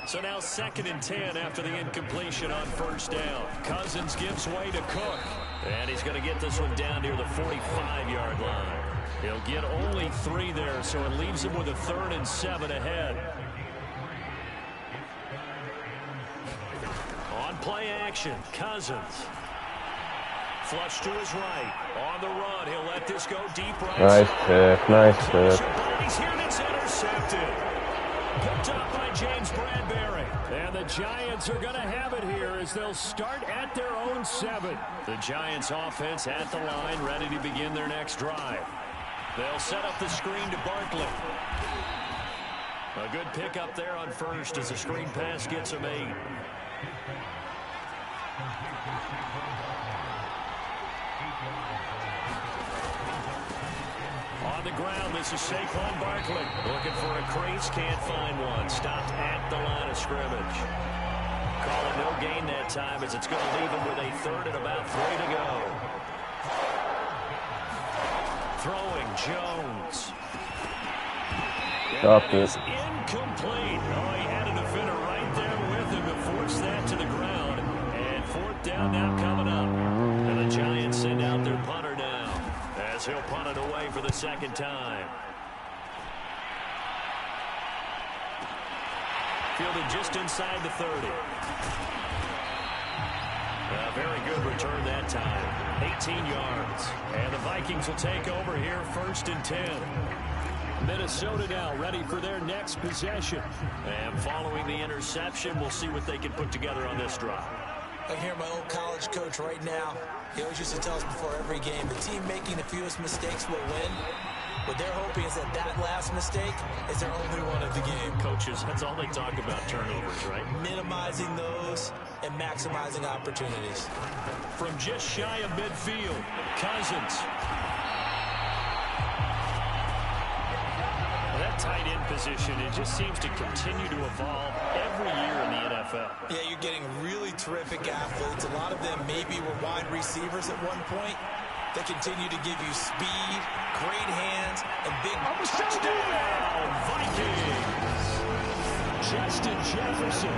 So now 2nd and 10 after the incompletion on 1st down. Cousins gives way to Cook. And he's going to get this one down near the 45-yard line. He'll get only 3 there, so it leaves him with a 3rd and 7 ahead. On play action, Cousins. Flush to his right. On the run, he'll let this go deep right. Nice pick, nice pick. Bodies here, and it's intercepted. Picked up by James Bradbury. And the Giants are going to have it here as they'll start at their own 7. The Giants offense at the line, ready to begin their next drive. They'll set up the screen to Barkley. A good pick up there on 1st as the screen pass gets him 8. On the ground, this is Saquon Barkley. Looking for a crease, can't find one. Stopped at the line of scrimmage. Calling no gain that time as it's going to leave him with a 3rd and about 3 to go. Throwing Jones. Stopped it. Is incomplete. Oh, he had a defender right there with him to force that to the ground. And 4th down now coming up. And the Giants send out their punter now, as he'll punt it away for the 2nd time. Fielded just inside the 30. A very good return that time. 18 yards. And the Vikings will take over here 1st and 10. Minnesota now ready for their next possession. And following the interception, we'll see what they can put together on this drive. I can hear my old college coach right now. He always used to tell us before every game, the team making the fewest mistakes will win. What they're hoping is that that last mistake is their only one of the game. Coaches, that's all they talk about, turnovers, right? Minimizing those and maximizing opportunities. From just shy of midfield, Cousins. That tight end position, it just seems to continue to evolve every year in the NFL. Yeah, you're getting really terrific athletes. A lot of them maybe were wide receivers at one point. They continue to give you speed, great hands, and big touchdown. Vikings. Justin Jefferson,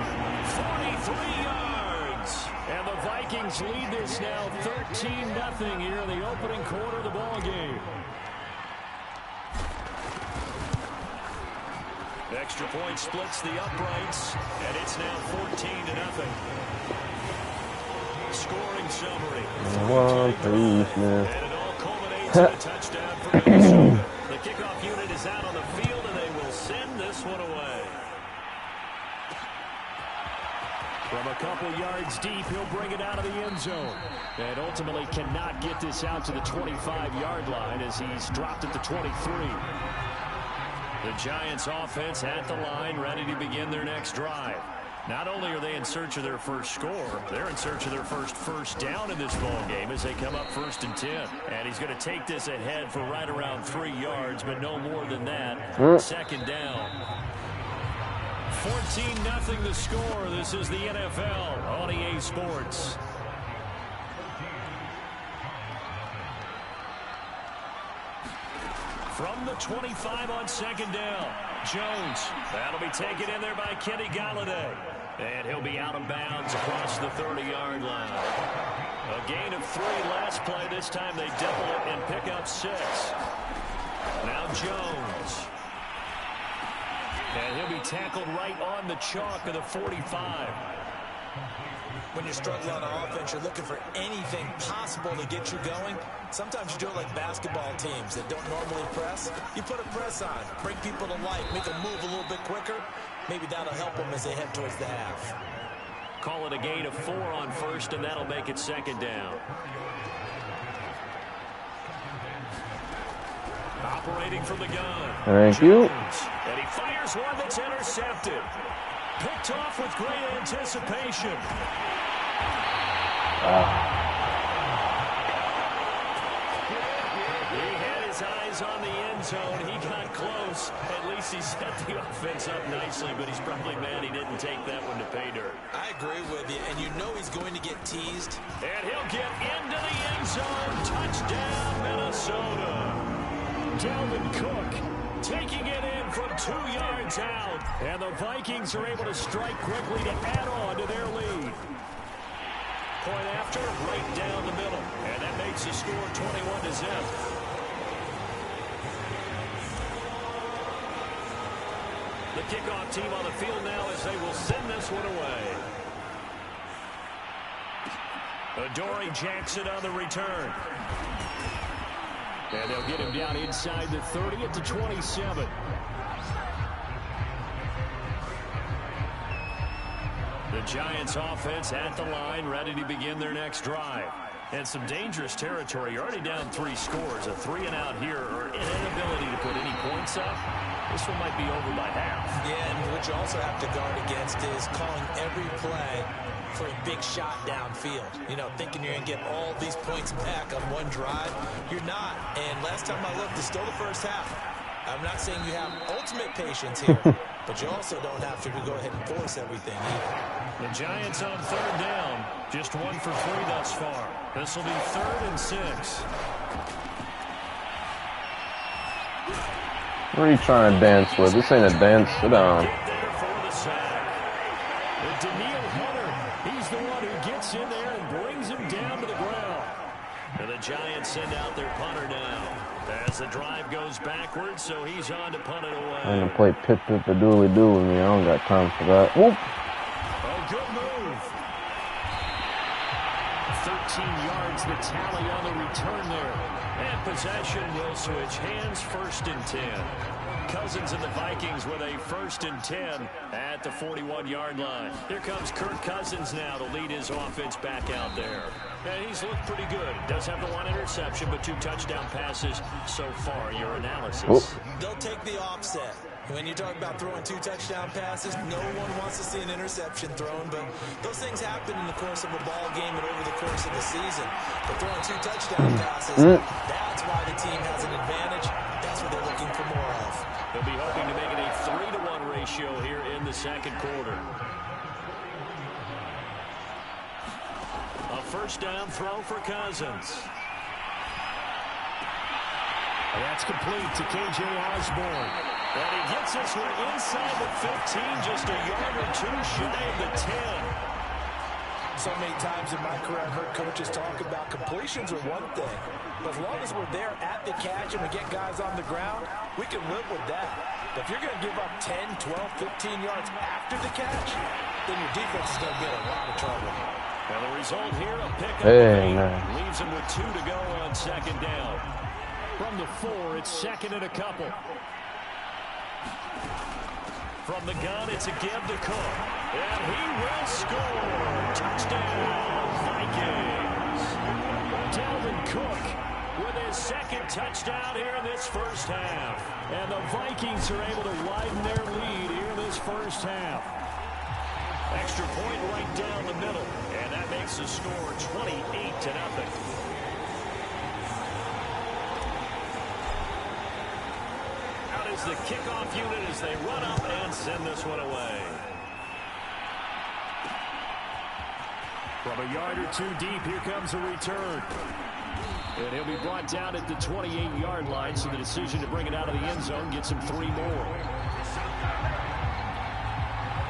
43 yards. And the Vikings lead this now 13-0 here in the opening quarter of the ball game. Extra point splits the uprights, and it's now 14-0. Scoring summary. And it all culminates in a touchdown for Minnesota. The kickoff unit is out on the field, and they will send this one away. From a couple yards deep, he'll bring it out of the end zone. And ultimately cannot get this out to the 25-yard line as he's dropped at the 23. The Giants offense at the line, ready to begin their next drive. Not only are they in search of their first score, they're in search of their first down in this ball game as they come up 1st and 10. And he's going to take this ahead for right around 3 yards, but no more than that. 2nd down. 14-0 the score. This is the NFL on EA Sports. From the 25 on 2nd down, Jones. That'll be taken in there by Kenny Galladay. And he'll be out of bounds across the 30-yard line. A gain of 3 last play. This time they double it and pick up 6. Now Jones. And he'll be tackled right on the chalk of the 45. When you're struggling on offense, you're looking for anything possible to get you going. Sometimes you do it like basketball teams that don't normally press. You put a press on, bring people to life, make them move a little bit quicker. Maybe that'll help them as they head towards the half. Call it a gain of 4 on 1st, and that'll make it 2nd down. Operating from the gun. Thank you. And he fires one that's intercepted. Picked off with great anticipation. He had his eyes on the end zone. He got close. At least he set the offense up nicely, but he's probably mad he didn't take that one to pay dirt. I agree with you, and you know he's going to get teased. And he'll get into the end zone. Touchdown, Minnesota. Dalvin Cook Taking it in from 2 yards out. And the Vikings are able to strike quickly to add on to their lead. Point after, right down the middle. And that makes the score 21-0. The kickoff team on the field now as they will send this one away. Adoree Jackson on the return. And they'll get him down inside the 30 at the 27. The Giants offense at the line, ready to begin their next drive. And some dangerous territory. You're already down 3 scores. A 3-and-out here, or an inability to put any points up. This one might be over by half. Yeah, and what you also have to guard against is calling every play for a big shot downfield. You know, thinking you're going to get all these points back on one drive. You're not. And last time I looked, it's still the first half. I'm not saying you have ultimate patience here, but you also don't have to go ahead and force everything either. The Giants on 3rd down. Just 1 for 3 thus far. This will be 3rd and 6. What are you trying to dance with? This ain't a dance. Sit down. He's the one who gets in there and brings him down to the ground. And the Giants send out their punter now. As the drive goes backwards, so he's on to punt it away. I'm going to play pip-pip-a-dooley-doo with me. I don't got time for that. Whoop. Oh, good move. 13 yards, the tally on the return there. And possession will switch hands, 1st and 10. Cousins and the Vikings with a 1st and 10 at the 41-yard line. Here comes Kirk Cousins now to lead his offense back out there. And he's looked pretty good. Does have the 1 interception, but 2 touchdown passes so far. Your analysis. Oop. They'll take the offset. When you talk about throwing 2 touchdown passes, no one wants to see an interception thrown, but those things happen in the course of a ball game and over the course of the season. But throwing 2 touchdown passes, that's why the team has an advantage. That's what they're looking for more of. They'll be hoping to make it a 3-to-1 ratio here in the 2nd quarter. A 1st down throw for Cousins. That's complete to K.J. Osborne. And he gets this one inside the 15, just a yard or 2 shy of the 10. So many times in my career, I've heard coaches talk about completions are one thing. But as long as we're there at the catch and we get guys on the ground, we can live with that. But if you're going to give up 10, 12, 15 yards after the catch, then your defense is going to be in a lot of trouble. Well, the result here, a pickup leaves him with 2 to go on 2nd down. From the 4, it's 2nd and a couple. From the gun, it's a give to Cook. And he will score. Touchdown, Vikings. Dalvin Cook with his 2nd touchdown here in this 1st half. And the Vikings are able to widen their lead here in this 1st half. Extra point right down the middle. And that makes the score 28-0. The kickoff unit as they run up and send this one away. From a yard or 2 deep, here comes a return. And he'll be brought down at the 28-yard line, so the decision to bring it out of the end zone gets him 3 more.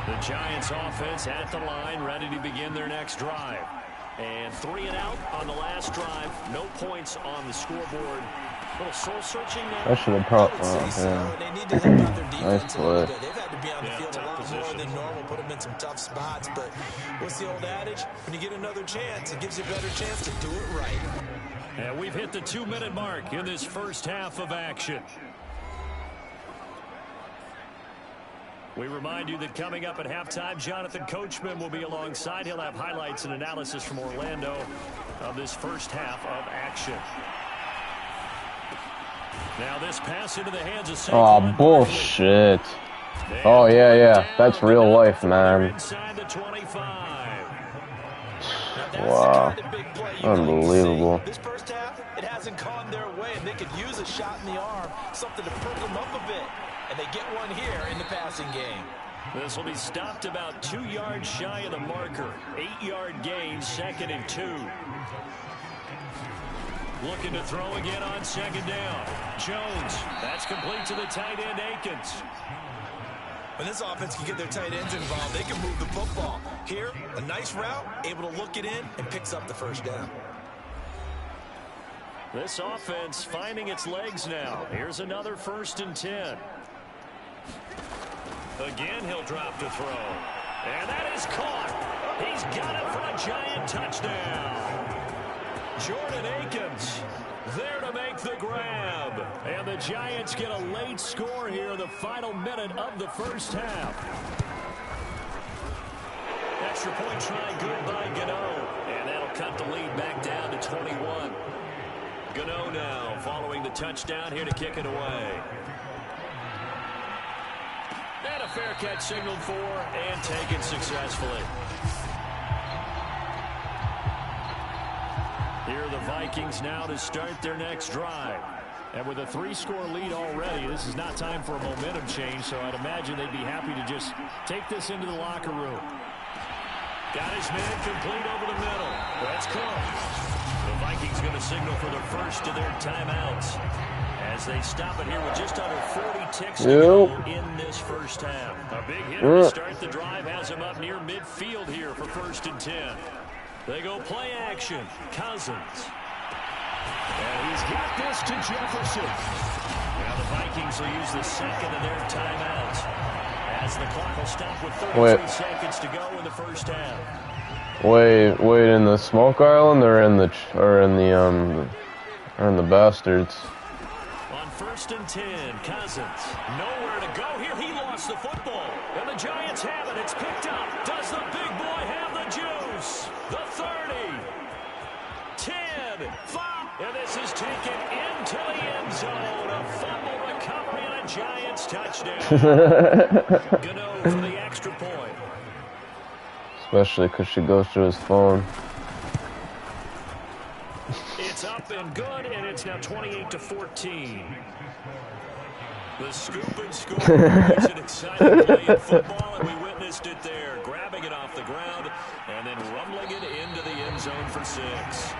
The Giants offense at the line, ready to begin their next drive. And 3-and-out on the last drive. No points on the scoreboard. A little soul-searching now. That should have probably. They need to help out their defense a little play. bit. They've had to be on the field a lot more than normal, put them in some tough spots. But what's the old adage? When you get another chance, it gives you a better chance to do it right. And we've hit the 2-minute mark in this 1st half of action. We remind you that coming up at halftime, Jonathan Coachman will be alongside. He'll have highlights and analysis from Orlando of this 1st half of action. Now this pass into the hands of Saquon. Oh, bullshit. Oh, yeah. That's real life, man. Inside the 25. Wow. Unbelievable. This 1st half, it hasn't gone their way, and they could use a shot in the arm, something to perk them up a bit. And they get one here in the passing game. This will be stopped about 2 yards shy of the marker. 8-yard gain, 2nd and 2. Looking to throw again on second down. Jones. That's complete to the tight end, Akins. When this offense can get their tight ends involved, they can move the football. Here, a nice route, able to look it in, and picks up the first down. This offense finding its legs now. Here's another 1st and 10. Again, he'll drop to throw. And that is caught. He's got it for a giant touchdown. Jordan Akins there to make the grab. And the Giants get a late score here in the final minute of the first half. Extra point try good by Gano. And that'll cut the lead back down to 21. Gano now following the touchdown here to kick it away. And a fair catch signaled for and taken successfully. Here are the Vikings now to start their next drive. And with a 3-score lead already, this is not time for a momentum change, so I'd imagine they'd be happy to just take this into the locker room. Got his man complete over the middle. That's close. The Vikings going to signal for the first of their timeouts as they stop it here with just under 40 ticks to go in this first half. A big hit to start the drive has him up near midfield here for 1st and 10. They go play action. Cousins. And he's got this to Jefferson. Now the Vikings will use the second of their timeouts as the clock will stop with 33 seconds to go in the first half. Wait, in the smoke island or in the bastards? On 1st and 10, Cousins nowhere to go here. He lost the football, and the Giants have it. It's picked up. Does the big boy have the juice? The 30, 10, 5, and this is taken into the end zone. A fumble recovery and a Giants touchdown. Gano for the extra point. Especially because she goes through his phone. It's up and good, and it's now 28-14. The scoop and score is an exciting play in football, and we witnessed it there. Grabbing it off the ground and then rumbling it into the end zone for 6.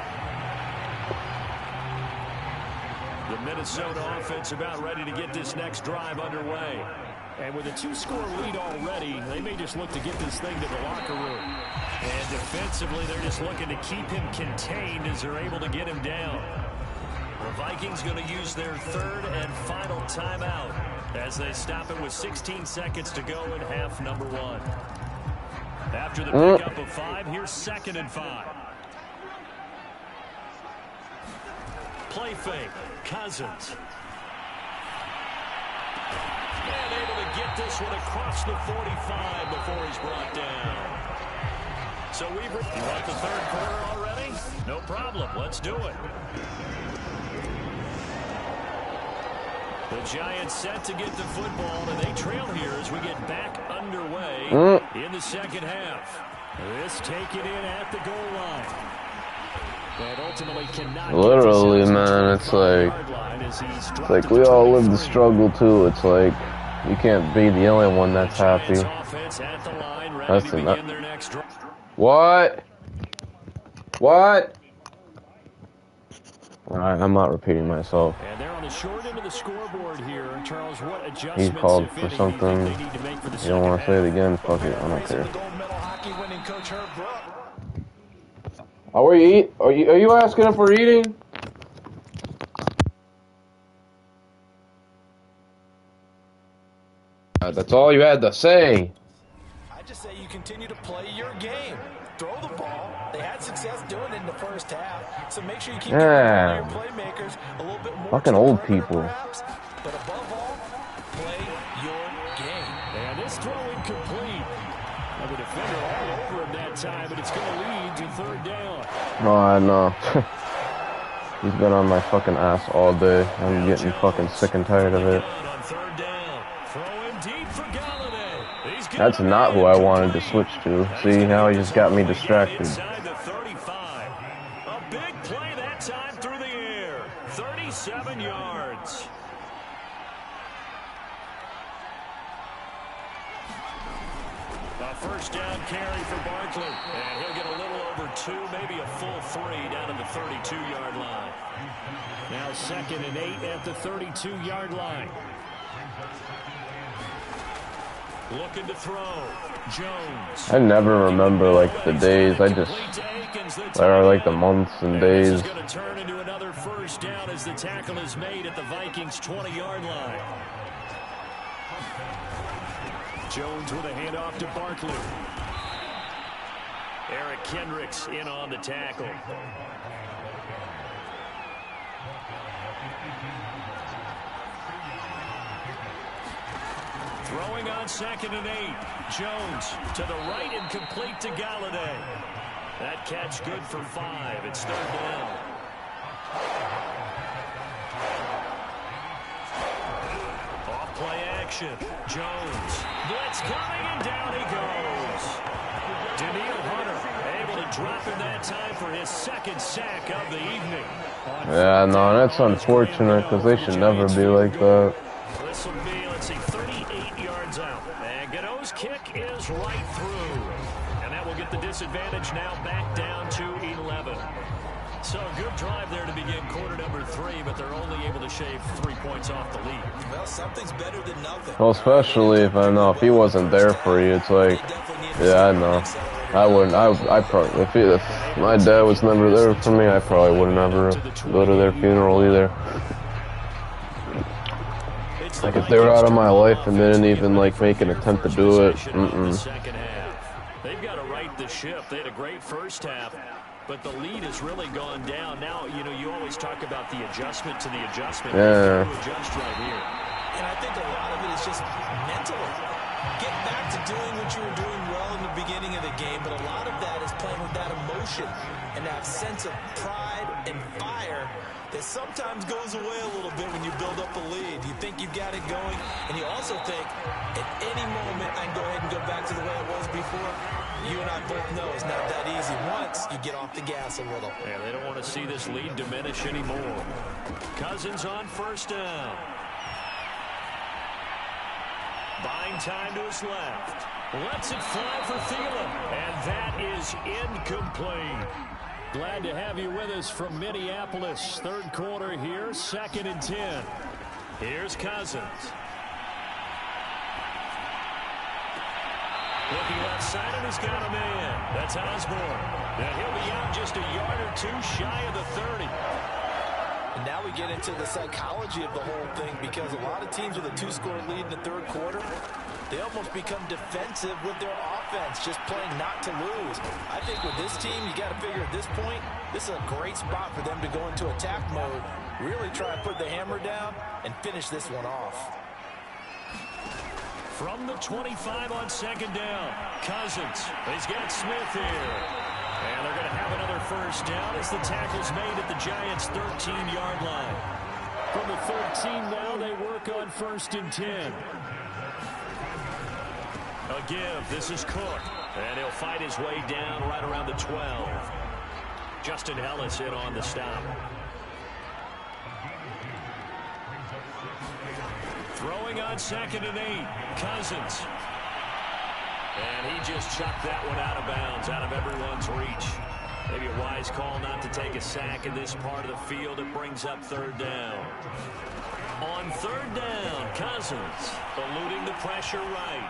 The Minnesota offense about ready to get this next drive underway. And with a 2-score lead already, they may just look to get this thing to the locker room. And defensively, they're just looking to keep him contained as they're able to get him down. The Vikings going to use their 3rd and final timeout as they stop it with 16 seconds to go in half number 1. After the pickup of 5, here's 2nd and 5. Play fake. Cousins. And able to get this one across the 45 before he's brought down. So you want the 3rd quarter already? No problem. Let's do it. The Giants set to get the football, and they trail here as we get back underway in the second half. This taken in at the goal line. And ultimately cannot literally, man, it's like we all live the struggle too. It's like you can't be the only one that's happy. That's enough. What? Alright, I'm not repeating myself. And they're on the short end of the scoreboard here. Charles, what adjustments He called for something. You don't want to say it again? Fuck it, I don't care. Are we eat? Are you asking if we're eating? That's all you had to say. I just say you continue to play your game. Throw the ball. They had success doing it in the first half, so make sure you keep your playmakers a little bit more. Fucking old people. Perhaps, but above all, play your game. And this throw incomplete. And the defender all over him that time, but it's going to lead to 3rd down. Oh, I know. He's been on my fucking ass all day. I'm getting fucking sick and tired of it. That's not who I wanted to switch to. See, now he just got me distracted. Inside the 35. A big play that time through the air. 37 yards. A A first down carry for Barkley. And he'll get a little over 2, maybe a full 3 down to the 32-yard line. Now 2nd and 8 at the 32-yard line. Looking to throw. Jones. I never remember like the days. I just there are like the months and days. This is going to turn into another first down as the tackle is made at the Vikings 20-yard line. Jones with a handoff to Barkley. Eric Kendricks in on the tackle. Throwing on 2nd and 8. Jones to the right and complete to Galladay. That catch good for 5. It's 3rd down. Off play action. Jones. Blitz coming and down he goes. Daniil Hunter able to drop in that time for his 2nd sack of the evening. Yeah, no, that's unfortunate because they should never be like that. This will be, let's see, 38 yards out. And Godot's kick is right through. And that will get the disadvantage now back down to 11. So a good drive there to begin quarter number 3, but they're only able to shave 3 points off the lead. Well, something's better than nothing. Well, especially if I know if he wasn't there for you, it's like, yeah, I know. I wouldn't. I probably if my dad was never there for me, I probably would never go to their funeral either. Like if they were out of my life and didn't even like make an attempt to do it. They've got to right the ship. They had a great first half, but the lead has really gone down. Now, you know, you always talk about the adjustment to the adjustment. Yeah. To adjust right here. And I think a lot of it is just mentally. Get back to doing what you were doing well in the beginning of the game, but a lot of that is playing with that emotion and that sense of pride and fire that sometimes goes away a little bit when you build up a lead. You think you've got it going, and you also think at any moment I can go ahead and go back to the way it was before. You and I both know it's not that easy once you get off the gas a little. Yeah, they don't want to see this lead diminish anymore. Cousins on first down. Buying time to his left. Lets it fly for Thielen. And that is incomplete. Glad to have you with us from Minneapolis. 3rd quarter here, 2nd and 10. Here's Cousins. Looking left side, and he's got a man. That's Osborne. And he'll be out just a yard or 2 shy of the 30. And now we get into the psychology of the whole thing, because a lot of teams with a 2-score lead in the 3rd quarter, they almost become defensive with their offense, just playing not to lose. I think with this team, you got to figure at this point, this is a great spot for them to go into attack mode, really try to put the hammer down and finish this one off. From the 25 on 2nd down, Cousins. He's got Smith here. And they're going to have another first down as the tackle's made at the Giants' 13-yard line. From the 13 now, they work on 1st and 10. A give. This is Cook. And he'll fight his way down right around the 12. Justin Ellis in on the stop. Throwing on 2nd and 8. Cousins. And he just chucked that one out of bounds, out of everyone's reach. Maybe a wise call not to take a sack in this part of the field. It brings up 3rd down. On 3rd down, Cousins eluding the pressure right.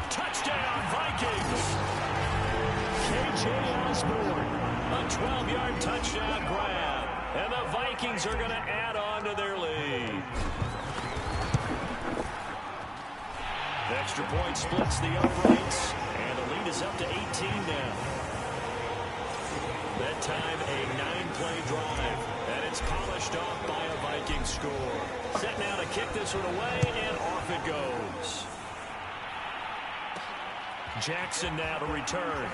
Touchdown, Vikings! K.J. Osborne, a 12-yard touchdown grab. And the Vikings are going to add on to their lead. Extra point splits the uprights, and the lead is up to 18 now. That time, a 9-play drive, and it's polished off by a Viking score. Set now to kick this one away, and off it goes. Jackson now to return.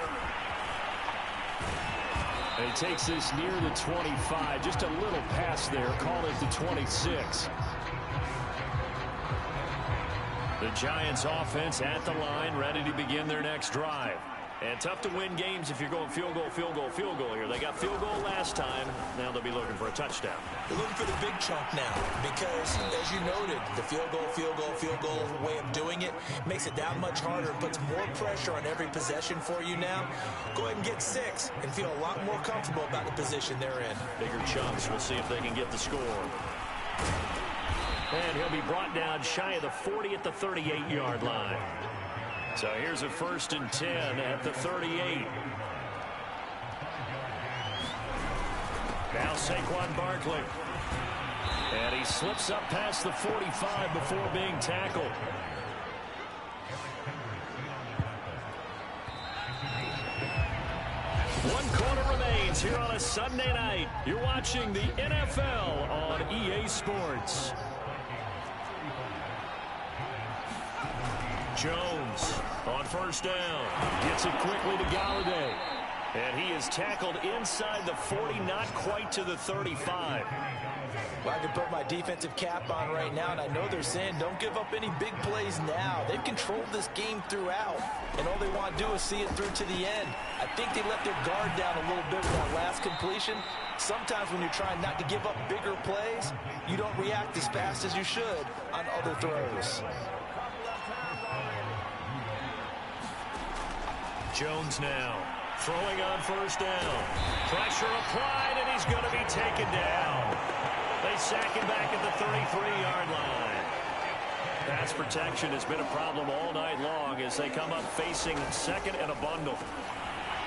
And he takes this near the 25, just a little pass there, call it the 26. The Giants offense at the line, ready to begin their next drive. And tough to win games if you're going field goal, field goal, field goal here. They got field goal last time. Now they'll be looking for a touchdown. They're looking for the big chunk now because, as you noted, the field goal way of doing it makes it that much harder and puts more pressure on every possession for you now. Go ahead and get 6 and feel a lot more comfortable about the position they're in. Bigger chunks. We'll see if they can get the score. And he'll be brought down shy of the 40 at the 38-yard line. So here's a 1st and 10 at the 38. Now Saquon Barkley. And he slips up past the 45 before being tackled. One quarter remains here on a Sunday night. You're watching the NFL on EA Sports. Jones on 1st down. Gets it quickly to Galladay. And he is tackled inside the 40, not quite to the 35. Well, I can put my defensive cap on right now, and I know they're saying don't give up any big plays now. They've controlled this game throughout, and all they want to do is see it through to the end. I think they let their guard down a little bit with that last completion. Sometimes when you're trying not to give up bigger plays, you don't react as fast as you should on other throws. Jones now throwing on 1st down. Pressure applied, and he's going to be taken down. They sack him back at the 33-yard line. Pass protection has been a problem all night long as they come up facing 2nd and a bundle.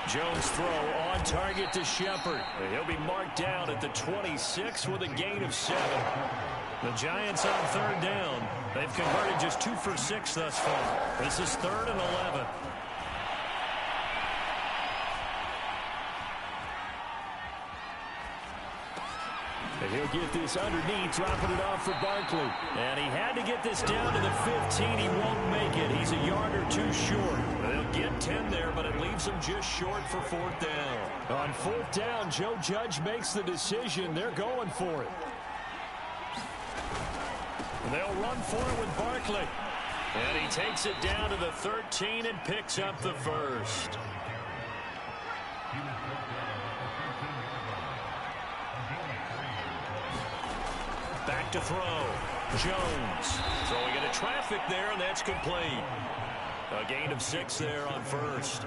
Jones throw on target to Shepard. He'll be marked down at the 26 with a gain of 7. The Giants on 3rd down. They've converted just 2 for 6 thus far. This is 3rd and 11. And he'll get this underneath, dropping it off for Barkley. And he had to get this down to the 15. He won't make it. He's a yard or 2 short. They'll get 10 there, but it leaves him just short for 4th down. On 4th down, Joe Judge makes the decision. They're going for it. They'll run for it with Barkley. And he takes it down to the 13 and picks up the 1st. Back to throw. Jones throwing into traffic there, and that's complete. A gain of 6 there on 1st.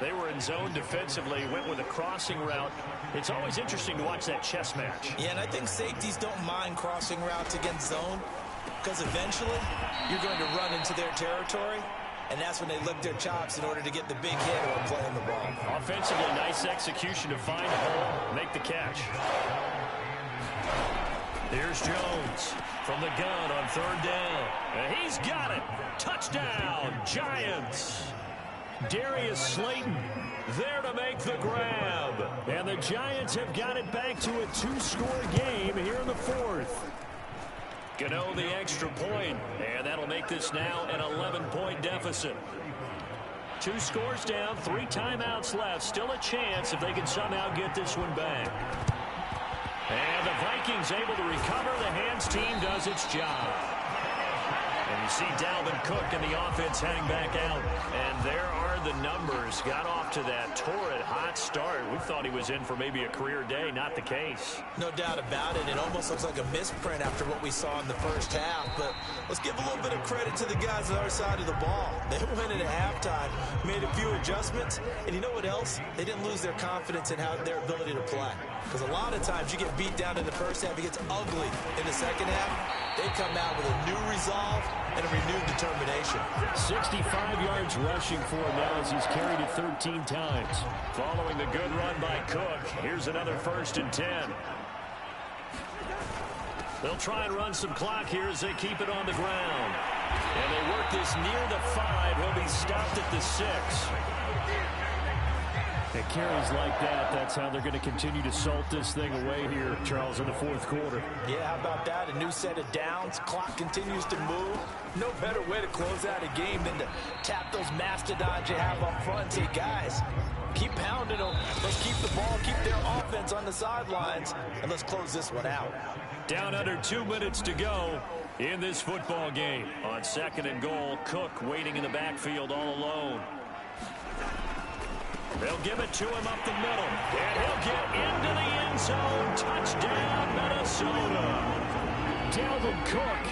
They were in zone defensively, went with a crossing route. It's always interesting to watch that chess match. Yeah, and I think safeties don't mind crossing routes against zone because eventually you're going to run into their territory, and that's when they lick their chops in order to get the big hit or playing the ball. Offensively, nice execution to find a hole, make the catch. Here's Jones from the gun on 3rd down. And he's got it. Touchdown, Giants. Darius Slayton there to make the grab. And the Giants have got it back to a 2-score game here in the 4th. Gano the extra point, and that'll make this now an 11-point deficit. 2 scores down, 3 timeouts left. Still a chance if they can somehow get this one back. And the Vikings able to recover. The hands team does its job. And you see Dalvin Cook and the offense heading back out. And there are the numbers. Got off to that torrid hot start. We thought he was in for maybe a career day. Not the case. No doubt about it. It almost looks like a misprint after what we saw in the first half. But let's give a little bit of credit to the guys on the other side of the ball. They went in at halftime, made a few adjustments. And you know what else? They didn't lose their confidence in their ability to play. Because a lot of times you get beat down in the first half. It gets ugly in the second half. They come out with a new resolve and a renewed determination. 65 yards rushing for him now as he's carried it 13 times. Following the good run by Cook, here's another 1st and 10. They'll try and run some clock here as they keep it on the ground. And they work this near the 5. He'll be stopped at the 6. It carries like that. That's how they're going to continue to salt this thing away here, Charles, in the 4th quarter. Yeah, how about that? A new set of downs. Clock continues to move. No better way to close out a game than to tap those mastodons you have up front and say, guys, keep pounding them. Let's keep the ball, keep their offense on the sidelines, and let's close this one out. Down under 2 minutes to go in this football game. On 2nd and goal, Cook waiting in the backfield all alone. They'll give it to him up the middle. And he'll get into the end zone. Touchdown, Minnesota. Dalvin Cook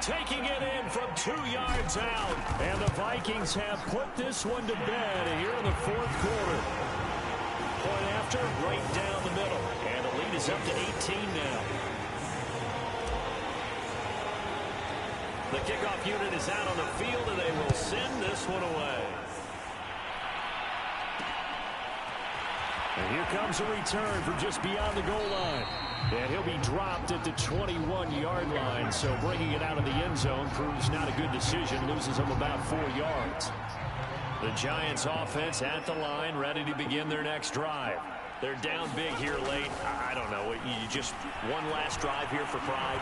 taking it in from 2 yards out. And the Vikings have put this one to bed here in the fourth quarter. Point after, right down the middle. And the lead is up to 18 now. The kickoff unit is out on the field, and they will send this one away. And here comes a return from just beyond the goal line. And he'll be dropped at the 21-yard line, so bringing it out of the end zone proves not a good decision. Loses him about 4 yards. The Giants offense at the line, ready to begin their next drive. They're down big here late. I don't know. You just one last drive here for pride.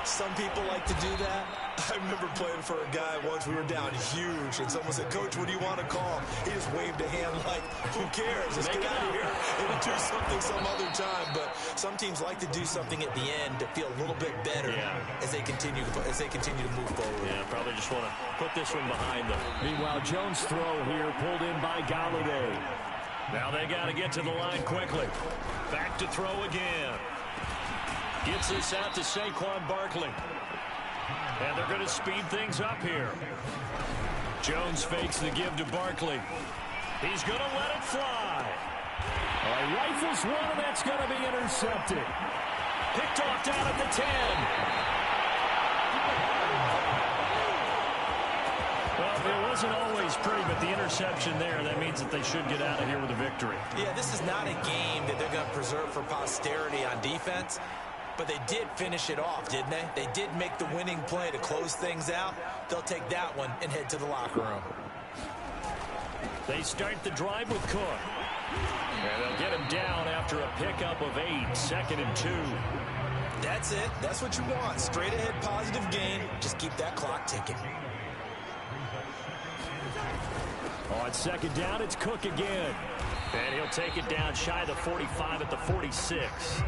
Some people like to do that. I remember playing for a guy once. We were down huge, and someone said, "Coach, what do you want to call?" He just waved a hand like, "Who cares? Let's get out of here and do something some other time." But some teams like to do something at the end to feel a little bit better as they continue to move forward. Yeah, probably just want to put this one behind them. Meanwhile, Jones' throw here pulled in by Galladay. Now they got to get to the line quickly. Back to throw again. Gets this out to Saquon Barkley. And they're going to speed things up here. Jones fakes the give to Barkley. He's going to let it fly. Rifles one, and that's going to be intercepted. Picked off down at the 10. Well, it wasn't always pretty, but the interception there, that means that they should get out of here with a victory. Yeah, this is not a game that they're going to preserve for posterity on defense. But they did finish it off, didn't they? They did make the winning play to close things out. They'll take that one and head to the locker room. They start the drive with Cook. And they'll get him down after a pickup of 8, 2nd and 2. That's it. That's what you want. Straight ahead positive gain. Just keep that clock ticking. On 2nd down, it's Cook again. And he'll take it down shy of the 45 at the 46.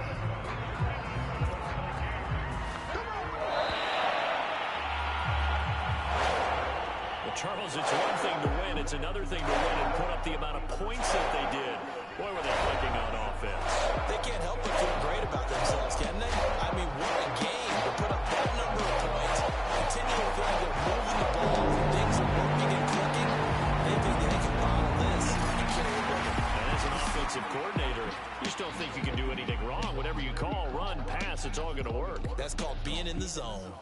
Charles, it's one thing to win. It's another thing to win and put up the amount of points that they did. Boy, were they clicking on offense. They can't help but feel great about themselves, can they? I mean, what a game to put up that number of points, continue to feel like they're moving the ball, and things are working and clicking. They think that they can bottle this and carry it with them. And as an offensive coordinator, you just don't think you can do anything wrong. Whatever you call, run, pass, it's all going to work. That's called being in the zone.